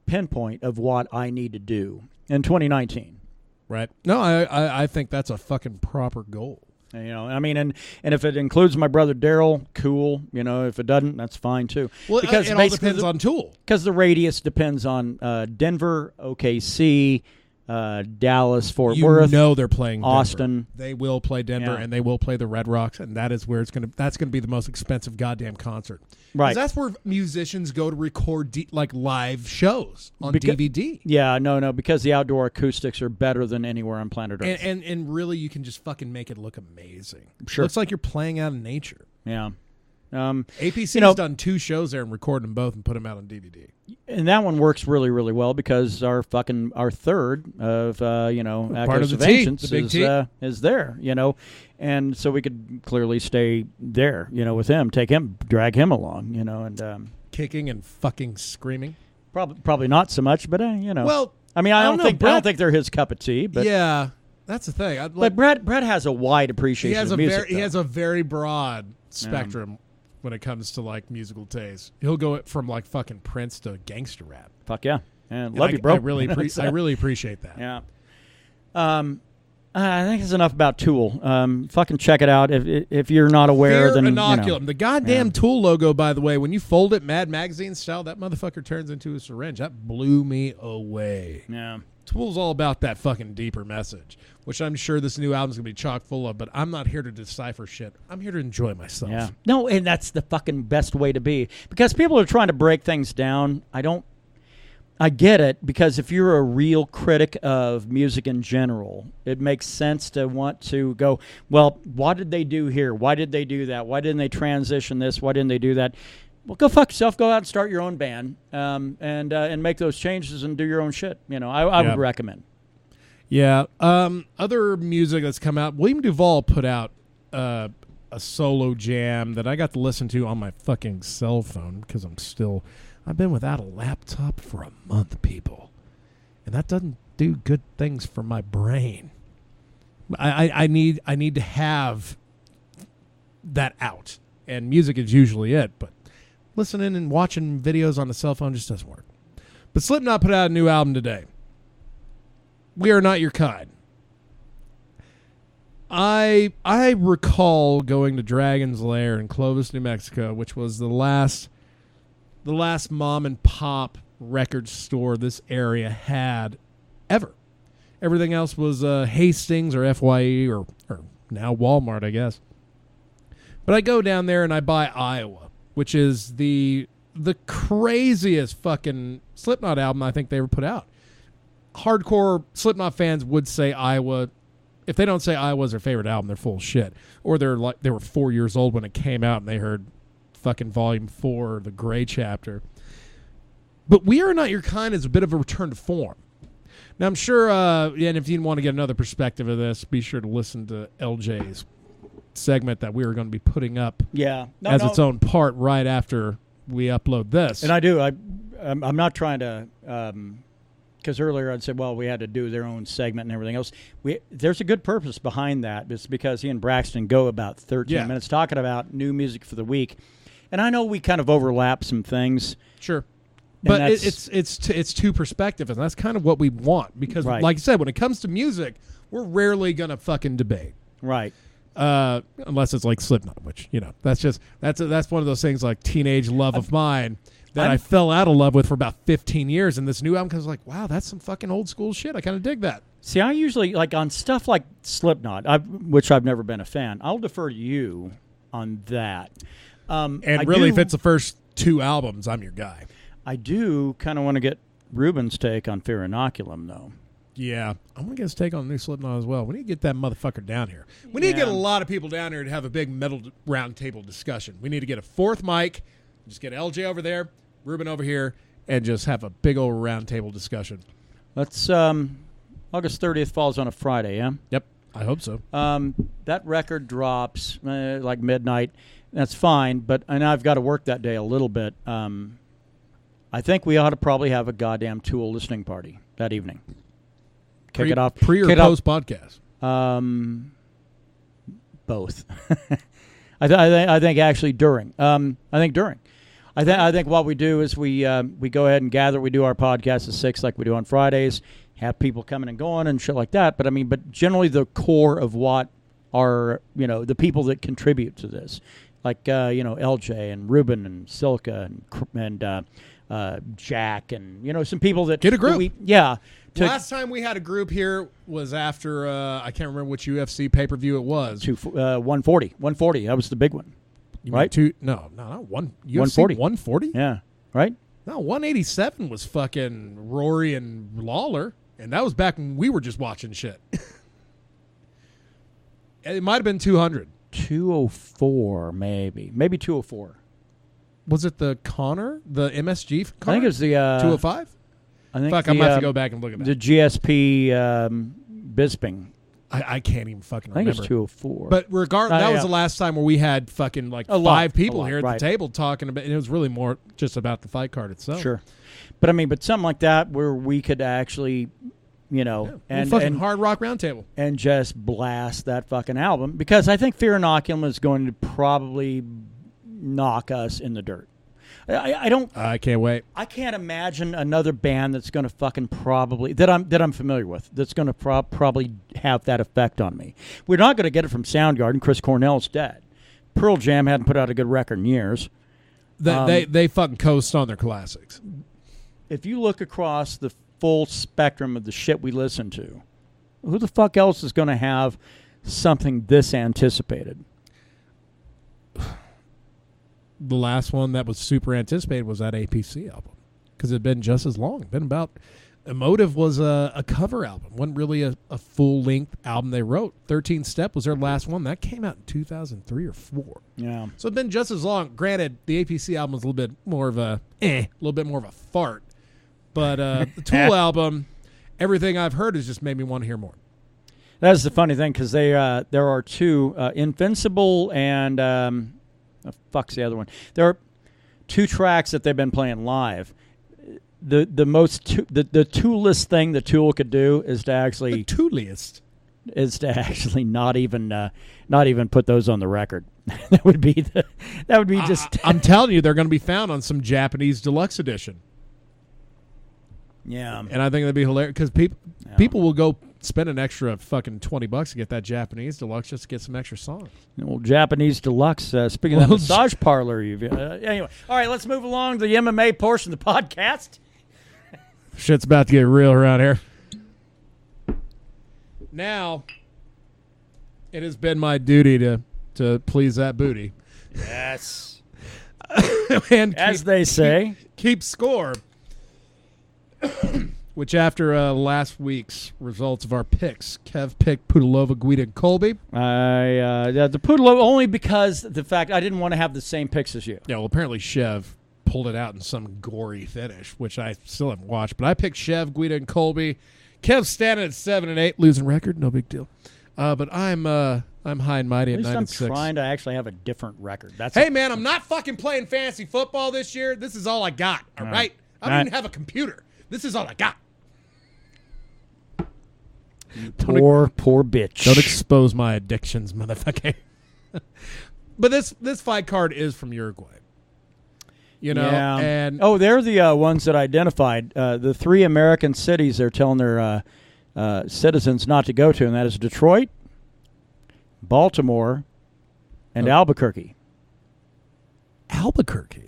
pinpoint of what I need to do in 2019. Right. No, I think that's a fucking proper goal. You know, I mean, and if it includes my brother Daryl, cool. You know, if it doesn't, that's fine too. Well, because it all depends on Tool. Because the radius depends on Denver, OKC, Dallas, Fort Worth. You know they're playing Denver. Austin. They will play Denver, and they will play the Red Rocks, and that is where that's gonna be the most expensive goddamn concert. Right. That's where musicians go to record like live shows on DVD. Yeah, no, because the outdoor acoustics are better than anywhere on planet Earth. And really, you can just fucking make it look amazing. Sure. Looks like you're playing out in nature. Yeah. APC's done 2 shows there and recorded them both and put them out on DVD. And that one works really, really well because our third of Echoes of Ancients is there, you know, and so we could clearly stay there, you know, with him, drag him along, you know, and kicking and fucking screaming. Probably not so much, but you know. Well, I mean, I don't think they're his cup of tea, but yeah, that's the thing. But Brett has a wide appreciation of music. He has a very broad spectrum. When it comes to like musical taste, he'll go from like fucking Prince to gangster rap. Fuck yeah, and love you, bro. I really appreciate that. Yeah. I think it's enough about Tool. Fucking check it out if you're not aware. Then Inoculum, you know. the goddamn Tool logo, by the way, when you fold it, Mad Magazine style, that motherfucker turns into a syringe. That blew me away. Yeah. Tool's all about that fucking deeper message, which I'm sure this new album's going to be chock full of, but I'm not here to decipher shit. I'm here to enjoy myself. Yeah. No, and that's the fucking best way to be. Because people are trying to break things down. I get it, because if you're a real critic of music in general, it makes sense to want to go, well, what did they do here? Why did they do that? Why didn't they transition this? Why didn't they do that? Well, go fuck yourself. Go out and start your own band, and make those changes and do your own shit. You know, I would recommend. Yeah. Other music that's come out. William Duvall put out a solo jam that I got to listen to on my fucking cell phone because I've been without a laptop for a month, people, and that doesn't do good things for my brain. I need to have that out, and music is usually it, but listening and watching videos on the cell phone just doesn't work. But Slipknot put out a new album today. We Are Not Your Kind. I recall going to Dragon's Lair in Clovis, New Mexico, which was the last mom and pop record store this area had ever. Everything else was Hastings or FYE or now Walmart, I guess. But I go down there and I buy Iowa, which is the craziest fucking Slipknot album I think they ever put out. Hardcore Slipknot fans would say Iowa. If they don't say Iowa's their favorite album, they're full of shit. Or they were 4 years old when it came out and they heard fucking Volume 4, the Gray Chapter. But We Are Not Your Kind is a bit of a return to form. Now, I'm sure, and if you want to get another perspective of this, be sure to listen to LJ's segment that we were going to be putting up as its own part right after we upload this. And I do. I'm not trying to because earlier I'd said, well, we had to do their own segment and everything else. There's a good purpose behind that. It's because he and Braxton go about 13 minutes talking about new music for the week. And I know we kind of overlap some things. Sure. But it's two perspectives, and that's kind of what we want. Because, like I said, when it comes to music, we're rarely going to fucking debate. Right. Unless it's like Slipknot, which, that's one of those things like teenage love of mine that I fell out of love with for about 15 years. And this new album comes like, wow, that's some fucking old school shit. I kind of dig that. See, I usually, like on stuff like Slipknot, which I've never been a fan, I'll defer to you on that. If it's the first 2 albums, I'm your guy. I do kind of want to get Ruben's take on Fear Inoculum, though. Yeah, I'm going to get his take on the new Slipknot as well. We need to get that motherfucker down here. We need to get a lot of people down here to have a big metal roundtable discussion. We need to get a 4th mic, just get LJ over there, Ruben over here, and just have a big old roundtable discussion. Let's, August 30th falls on a Friday, yeah? Yep, I hope so. That record drops like midnight. That's fine, but I've got to work that day a little bit. I think we ought to probably have a goddamn Tool listening party that evening. Kick it off. Pre or post podcast? Both. I think actually during. I think during. I think what we do is we go ahead and gather. We do our podcast at 6 like we do on Fridays. Have people coming and going and shit like that. But generally the core of what are the people that contribute to this, like LJ and Ruben and Silka and Jack and some people that get a group. Last time we had a group here was after I can't remember which UFC pay-per-view it was. 140. That was the big one. Right? Not one. UFC 140. 140? Yeah. Right? No, 187 was fucking Rory and Lawler, and that was back when we were just watching shit. It might have been 200. 204, maybe 204. Was it the Connor, the MSG Connor? I think it was the 205. I think I'm gonna have to go back and look at that. The GSP Bisping. I can't even fucking remember. I think it's 204. But regardless, that was the last time where we had fucking like 5 people here at the table talking about. And it was really more just about the fight card itself. Sure, but something like that where we could actually, and fucking hard rock roundtable and just blast that fucking album, because I think Fear Inoculum is going to probably knock us in the dirt. I can't wait. I can't imagine another band that's going to fucking probably that I'm familiar with that's going to probably have that effect on me. We're not going to get it from Soundgarden. Chris Cornell's dead. Pearl Jam hadn't put out a good record in years. They fucking coast on their classics. If you look across the full spectrum of the shit we listen to, who the fuck else is going to have something this anticipated? The last one that was super anticipated was that APC album, because it had been just as long. Been about Emotive was a cover album, wasn't really a full-length album they wrote. 13 Step was their last one. That came out in 2003 or 4. Yeah. So it's been just as long. Granted, the APC album was a little bit more of a fart. But the Tool album, everything I've heard has just made me want to hear more. That's the funny thing, because there are 2, Invincible and... fuck's the other one. There are 2 tracks that they've been playing live. The toolest thing the Tool could do is to actually not even put those on the record. that would be just. I'm telling you, they're going to be found on some Japanese deluxe edition. Yeah, and I think that'd be hilarious, because people will go spend an extra fucking $20 to get that Japanese deluxe just to get some extra songs. Well, Japanese deluxe. Speaking of that massage parlor, anyway. All right, let's move along to the MMA portion of the podcast. Shit's about to get real around here. Now, it has been my duty to please that booty. Yes. And as they say, keep score. Which, after last week's results of our picks, Kev picked Pudilova, Guida, and Colby. The Pudilova only because the fact I didn't want to have the same picks as you. Yeah, well, apparently Chev pulled it out in some gory finish, which I still haven't watched. But I picked Chev, Guida, and Colby. Kev's standing at 7-8, losing record, no big deal. But I'm high and mighty at 9-6. At least I'm trying to actually have a different record. Hey, man, I'm not fucking playing fantasy football this year. This is all I got. All right? I don't even have a computer. This is all I got. Poor bitch. Don't expose my addictions, motherfucker. But this fight card is from Uruguay. Yeah. And they're the ones that identified the 3 American cities they're telling their citizens not to go to, and that is Detroit, Baltimore, and Albuquerque. Albuquerque.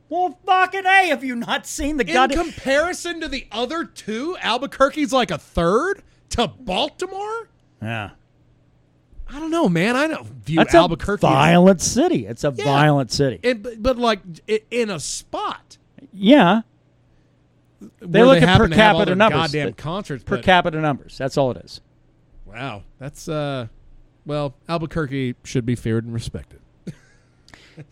Well, fucking A, have you not seen the In comparison to the other 2, Albuquerque's like a third to Baltimore? Yeah. I don't know, man. I don't view That's Albuquerque a violent city. It's a violent city. But like in a spot. Yeah. They look at per capita numbers. Goddamn concerts. Per capita numbers. That's all it is. Wow. That's, Albuquerque should be feared and respected.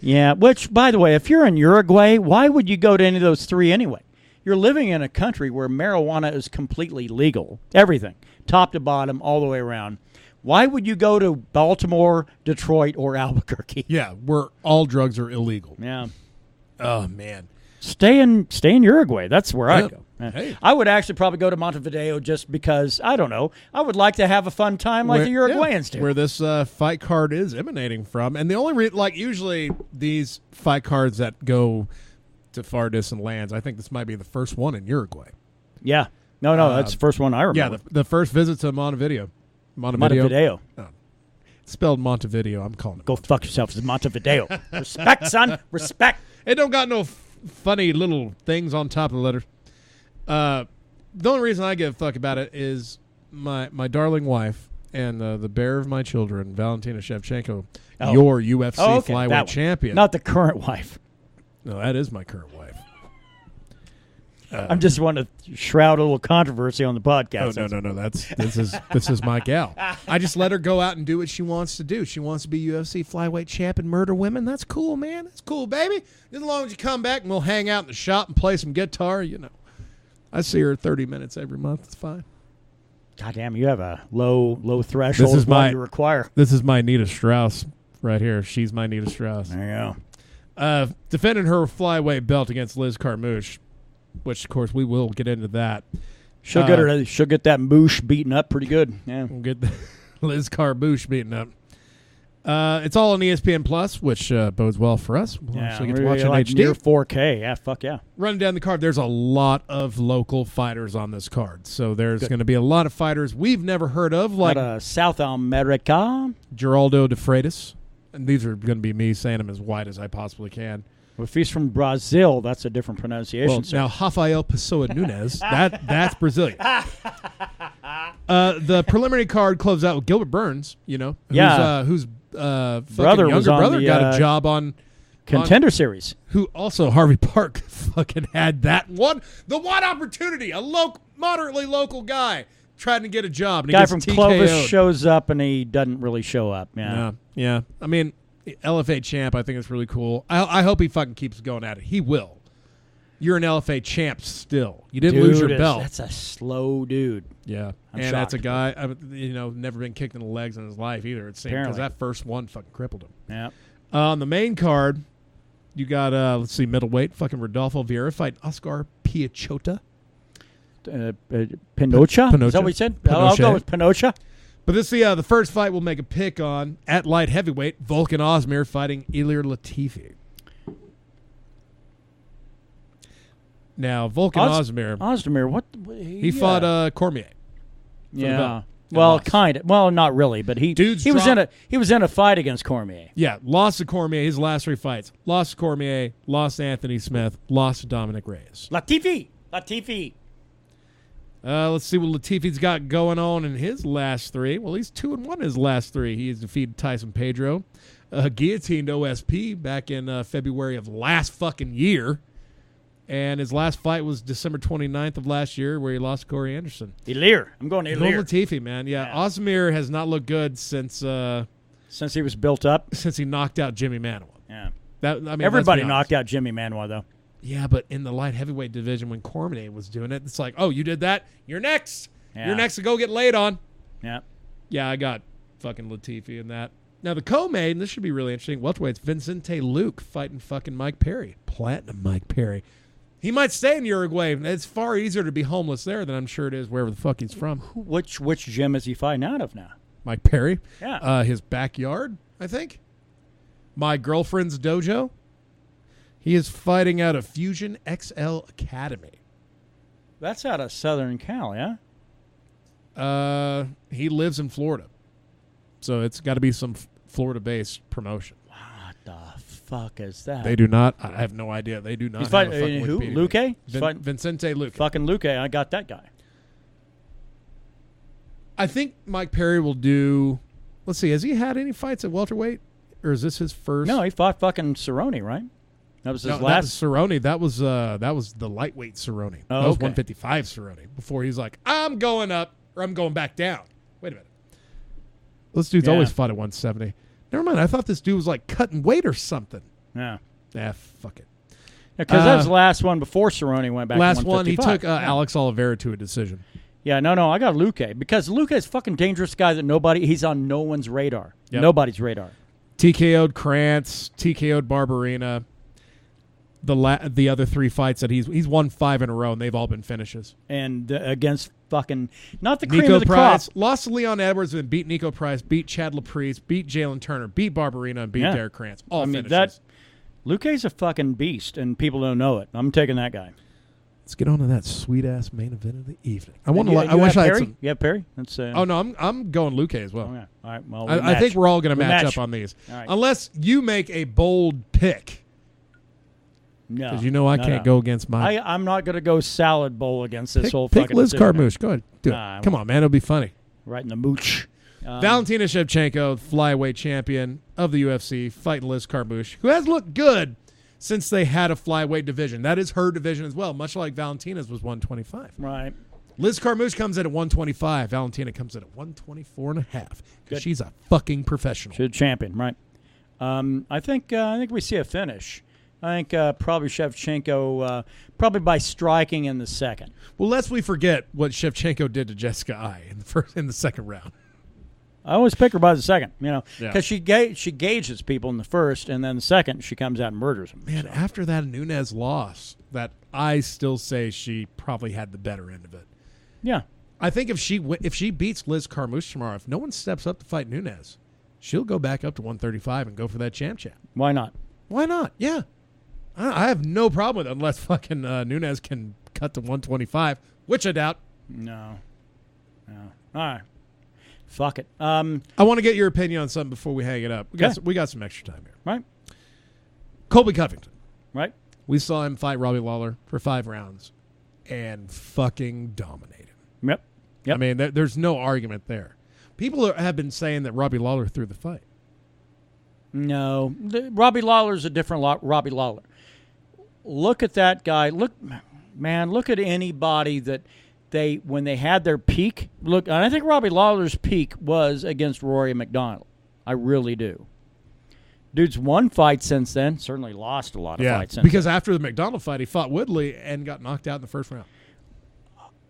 Yeah, which, by the way, if you're in Uruguay, why would you go to any of those 3 anyway? You're living in a country where marijuana is completely legal. Everything. Top to bottom, all the way around. Why would you go to Baltimore, Detroit, or Albuquerque? Yeah, where all drugs are illegal. Yeah. Oh, man. Stay in Uruguay. That's where I'd go. Hey. I would actually probably go to Montevideo just because, I don't know, I would like to have a fun time like the Uruguayans do. Where this fight card is emanating from. And the only usually these fight cards that go to far distant lands, I think this might be the first one in Uruguay. Yeah. No, that's the first one I remember. Yeah, the first visit to Montevideo. Montevideo. Oh. It's spelled Montevideo. I'm calling it. Go fuck yourself. It's Montevideo. Respect, son. Respect. It don't got no funny little things on top of the letters. The only reason I give a fuck about it is my darling wife and the bear of my children, Valentina Shevchenko, your UFC flyweight champion. Not the current wife. No, that is my current wife. I'm just wanting to shroud a little controversy on the podcast. Oh, no. This is my gal. I just let her go out and do what she wants to do. She wants to be UFC flyweight champ and murder women. That's cool, man. That's cool, baby. As long as you come back and we'll hang out in the shop and play some guitar, I see her 30 minutes every month. It's fine. God damn, you have a low threshold of what you require. This is my Nita Strauss right here. She's my Nita Strauss. There you go. Defending her flyweight belt against Liz Carmouche, which, of course, we will get into that. She'll get that moosh beaten up pretty good. Yeah, we'll get Liz Carmouche beaten up. It's all on ESPN Plus, which bodes well for us. We'll actually get to watch it in HD. Near 4K. Yeah, fuck yeah. Running down the card, there's a lot of local fighters on this card. So there's going to be a lot of fighters we've never heard of, like South America. Geraldo de Freitas. And these are going to be me saying them as wide as I possibly can. Well, if he's from Brazil, that's a different pronunciation. Well, now, Rafael Pessoa Nunes, that's Brazilian. The preliminary card closed out with Gilbert Burns, whose brother got a job on Contender Series. Who also, Harvey Park, fucking had the one opportunity, a moderately local guy trying to get a job. And guy he gets from TKO'd. Clovis shows up and he doesn't really show up. Yeah. I mean, LFA champ, I think it's really cool. I hope he fucking keeps going at it. He will. You're an LFA champ still. You didn't lose your belt. That's a slow dude. Yeah. I'm and shocked. That's a guy, never been kicked in the legs in his life either, it seems, because that first one fucking crippled him. Yeah. On the main card, you got, middleweight, fucking Rodolfo Vieira fighting Oscar Piachota. Pinocha? Is that what you said? I'll go with Pinocha. But this the first fight we'll make a pick on at light heavyweight. Volkan Ozdemir fighting Ilir Latifi. Now Volkan Ozdemir, what? He fought Cormier. Yeah. Well, kind of. Well, not really, but he was in a fight against Cormier. Yeah, lost to Cormier. His last 3 fights: lost to Cormier, lost to Anthony Smith, lost to Dominic Reyes. Latifi. Let's see what Latifi's got going on in his last 3. Well, he's 2-1 in his last 3. He has defeated Tyson Pedro, guillotined OSP back in February of last fucking year. And his last fight was December 29th of last year, where he lost to Corey Anderson. Ilir. I'm going Ilir. Latifi, man. Yeah. Ozdemir has not looked good since he was built up. Since he knocked out Jimmy Manuwa. Yeah. Everybody knocked out Jimmy Manuwa, though. Yeah, but in the light heavyweight division, when Cormier was doing it, it's like, oh, you did that? You're next. Yeah. You're next to go get laid on. Yeah. Yeah, I got fucking Latifi in that. Now, the co-main, and this should be really interesting, welterweights Vincente Luke fighting fucking Mike Perry. Platinum Mike Perry. He might stay in Uruguay. It's far easier to be homeless there than I'm sure it is wherever the fuck he's from. Which gym is he fighting out of now? Mike Perry? Yeah. His backyard, I think. My girlfriend's dojo. He is fighting out of Fusion XL Academy. That's out of Southern Cal, yeah? He lives in Florida. So it's got to be some Florida-based promotion. What the fuck is that? They do not. I have no idea. They do not. He's have fighting a who? Wikipedia Luque? page. He's fighting Vincente Luque. fucking Luque. I got that guy. I think Mike Perry will do. Let's see. Has he had any fights at welterweight, or is this his first? No, he fought fucking Cerrone, right? That was his That was last. Cerrone. That was the lightweight Cerrone. Oh, that was okay. 155 Cerrone. Before he's like, I'm going up or I'm going back down. Wait a minute. This dude's always fought at 170. Never mind. I thought this dude was like cutting weight or something. Yeah. Fuck it. Because that was the last one before Cerrone went back Last to one, he 155. took Alex Oliveira to a decision. Yeah, no, I got Luque. Because Luque is a fucking dangerous guy that he's on no one's radar. Yep. Nobody's radar. TKO'd Krantz, TKO'd Barberina. The other 3 fights that he's won 5 in a row, and they've all been finishes. And against fucking, not the cream Nico of the Price crop. lost to Leon Edwards and beat Nico Price, beat Chad Laprice, beat Jalen Turner, beat Barberina, and beat Derek Krantz. All finishes. Luque's a fucking beast, and people don't know it. I'm taking that guy. Let's get on to that sweet-ass main event of the evening. I wish I had some. You have Perry? That's, oh, no, I'm going Luque as well. Oh, yeah. All right, well, I think we're all going to match up on these. Right. Unless you make a bold pick. No. Because you know I can't go against my... I'm not going to go salad bowl against this whole pick fucking Liz decision. Carmouche. Go ahead. Do it. Come on, man. It'll be funny. Right in the mooch. Valentina Shevchenko, flyweight champion of the UFC, fighting Liz Carmouche, who has looked good since they had a flyweight division. That is her division as well, much like Valentina's was 125. Right. Liz Carmouche comes in at 125. Valentina comes in at 124.5. Because she's a fucking professional. She's a champion, right. I think we see a finish. I think probably Shevchenko, probably by striking in the second. Well, lest we forget what Shevchenko did to Jessica Ai in the second round. I always pick her by the second, because Yeah. she gauges people in the first, and then the second she comes out and murders them. Man, after that Nunes loss, that I still say she probably had the better end of it. Yeah. I think if she beats Liz Carmouche tomorrow, if no one steps up to fight Nunes, she'll go back up to 135 and go for that champ. Why not? Why not? Yeah. I have no problem with it unless fucking Nunes can cut to 125, which I doubt. No. All right. Fuck it. I want to get your opinion on something before we hang it up. We got some extra time here. Right. Colby Covington. Right. We saw him fight Robbie Lawler for 5 rounds and fucking dominate him. Yep. I mean, there's no argument there. People have been saying that Robbie Lawler threw the fight. No. Robbie Lawler's a different Robbie Lawler. Look at that guy. Look at anybody that when they had their peak. Look, and I think Robbie Lawler's peak was against Rory McDonald. I really do. Dude's won fights since then. Certainly lost a lot of fights since because then. after the McDonald fight, he fought Woodley and got knocked out in the first round.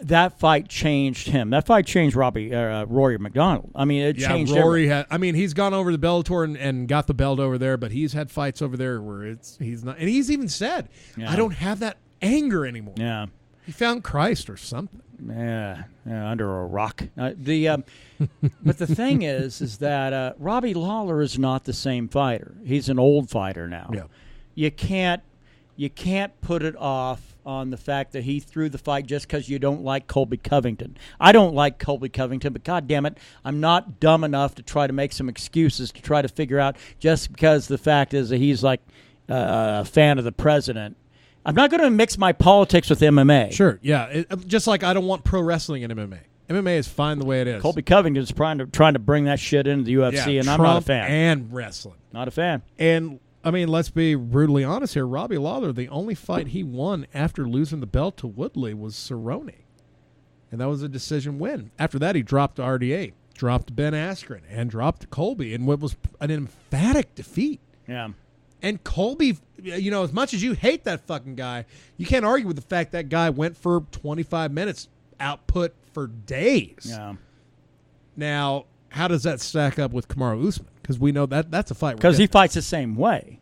That fight changed him. That fight changed Rory McDonald. I mean, it changed Rory he's gone over to Bellator and got the belt over there, but he's had fights over there where he's not. And he's even said, I don't have that anger anymore. Yeah. He found Christ or something. Yeah, under a rock. But the thing is that Robbie Lawler is not the same fighter. He's an old fighter now. Yeah. You can't put it off on the fact that he threw the fight just because you don't like Colby Covington. I don't like Colby Covington, but God damn it, I'm not dumb enough to try to make some excuses to try to figure out just because the fact is that he's like a fan of the president. I'm not going to mix my politics with MMA. Sure, yeah. Just like I don't want pro wrestling in MMA. MMA is fine the way it is. Colby Covington's trying to bring that shit into the UFC, and I'm not a fan. And wrestling. Not a fan. And, I mean, let's be brutally honest here. Robbie Lawler, the only fight he won after losing the belt to Woodley was Cerrone. And that was a decision win. After that, he dropped RDA, dropped Ben Askren, and dropped Colby in what was an emphatic defeat. Yeah. And Colby, as much as you hate that fucking guy, you can't argue with the fact that guy went for 25 minutes output for days. Yeah. Now, how does that stack up with Kamaru Usman? Because we know that's a fight. Because he fights the same way.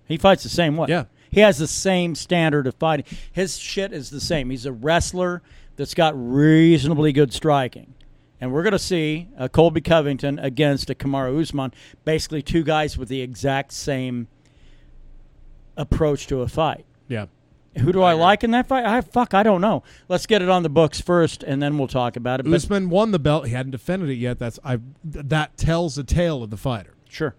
He fights the same way. Yeah. He has the same standard of fighting. His shit is the same. He's a wrestler that's got reasonably good striking. And we're going to see a Colby Covington against a Kamaru Usman, basically two guys with the exact same approach to a fight. Yeah. Who do I like in that fight? I don't know. Let's get it on the books first, and then we'll talk about it. Usman won the belt. He hadn't defended it yet. That tells the tale of the fighter. Sure.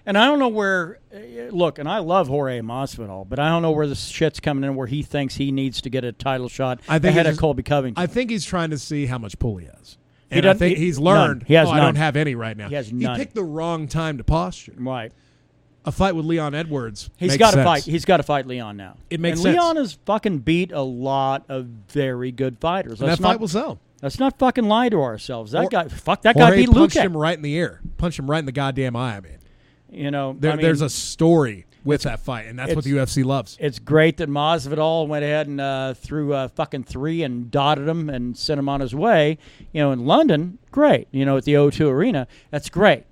And I don't know where – look, and I love Jorge Masvidal, but I don't know where the shit's coming in where he thinks he needs to get a title shot ahead of Colby Covington. I think he's trying to see how much pull he has. And I think he's learned, none. He has none. I don't have any right now. He has none. He picked the wrong time to posture. Right. A fight with Leon Edwards. He's got to fight. He's got to fight Leon now. It makes and sense. Leon has fucking beat a lot of very good fighters. And that fight will sell. Let's not fucking lie to ourselves. That guy Jorge beat Luke. Punched him right in the ear. Punched him right in the goddamn eye. I mean, you know, there's a story with that fight, and that's what the UFC loves. It's great that Masvidal went ahead and threw a fucking 3 and dotted him and sent him on his way. You know, in London, great. You know, at the O2 Arena, that's great.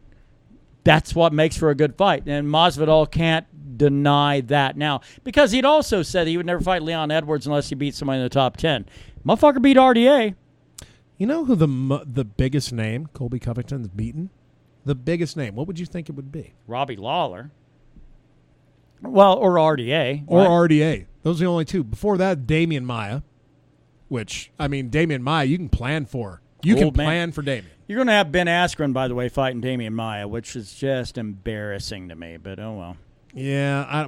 That's what makes for a good fight. And Masvidal can't deny that now. Because he'd also said he would never fight Leon Edwards unless he beat somebody in the top 10. Motherfucker beat RDA. You know who the biggest name Colby Covington's beaten? The biggest name. What would you think it would be? Robbie Lawler. Well, or RDA. Or right? RDA. Those are the only two. Before that, Damian Maia. Which, I mean, Damian Maia, you can plan for. You can plan for Damian. You're going to have Ben Askren, by the way, fighting Damian Maia, which is just embarrassing to me, but oh well. Yeah,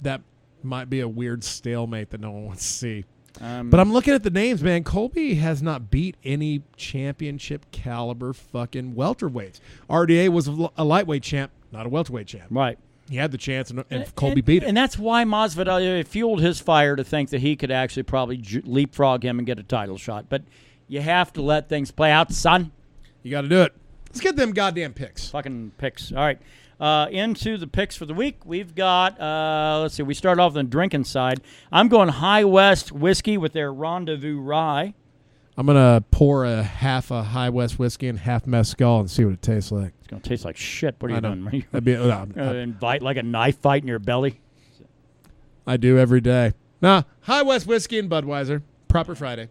that might be a weird stalemate that no one wants to see. But I'm looking at the names, man. Colby has not beat any championship caliber fucking welterweights. RDA was a lightweight champ, not a welterweight champ. Right. He had the chance, and Colby beat him. And that's why Masvidal, it fueled his fire to think that he could actually probably leapfrog him and get a title shot. But you have to let things play out, son. You got to do it. Let's get them goddamn picks. Fucking picks. All right. Into the picks for the week. We've got, let's see, we start off on the drinking side. I'm going High West whiskey with their Rendezvous Rye. I'm going to pour a half a High West whiskey and half mezcal and see what it tastes like. It's going to taste like shit. What are you doing? That'd be, invite like a knife fight in your belly? I do every day. Nah, High West whiskey and Budweiser. Proper Friday.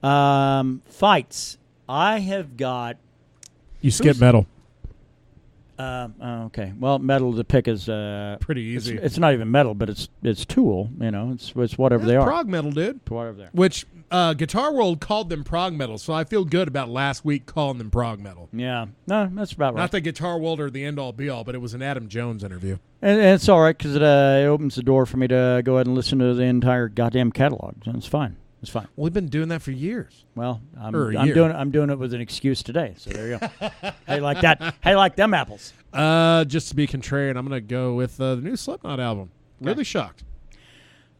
Fights. I have got... You skip metal. Okay. Well, metal to pick is pretty easy. It's not even metal, but it's Tool. You know, it's whatever they are. Prog metal, dude. Whatever they are. Which Guitar World called them prog metal, so I feel good about last week calling them prog metal. Yeah. No, that's about right. Not that Guitar World are the end all be all, but it was an Adam Jones interview. And it's all right because it opens the door for me to go ahead and listen to the entire goddamn catalog. It's fine. It's fine. Well, we've been doing that for years. Well, I'm doing it with an excuse today. So there you go. How you like that? How you like them apples? Just to be contrarian, I'm going to go with the new Slipknot album. Okay. Really shocked.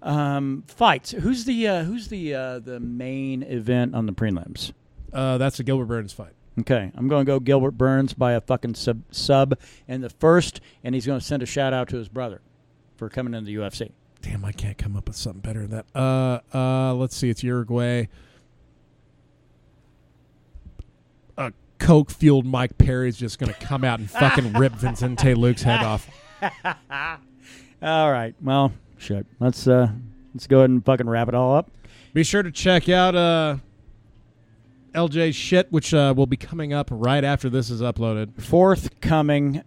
Fights. Who's the main event on the prelims? That's a Gilbert Burns fight. Okay, I'm going to go Gilbert Burns by a fucking sub in the first, and he's going to send a shout out to his brother for coming into the UFC. Damn, I can't come up with something better than that. Let's see. It's Uruguay. A coke-fueled Mike Perry's just going to come out and fucking rip Vincente Luke's head off. All right. Well, shit. Let's go ahead and fucking wrap it all up. Be sure to check out LJ's shit, which will be coming up right after this is uploaded. Forthcoming.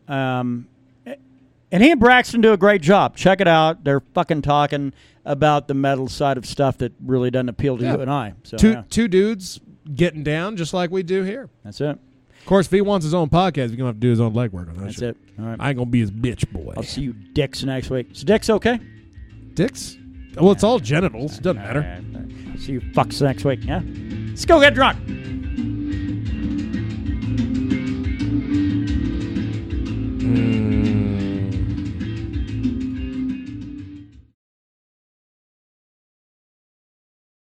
And he and Braxton do a great job. Check it out. They're fucking talking about the metal side of stuff that really doesn't appeal to you and I. So two dudes getting down just like we do here. That's it. Of course, if he wants his own podcast, he's going to have to do his own legwork on that. That's it. All right. I ain't going to be his bitch boy. I'll see you dicks next week. Is dicks okay? Dicks? Well, it's all genitals. Doesn't matter. See you fucks next week, yeah? Let's go get drunk.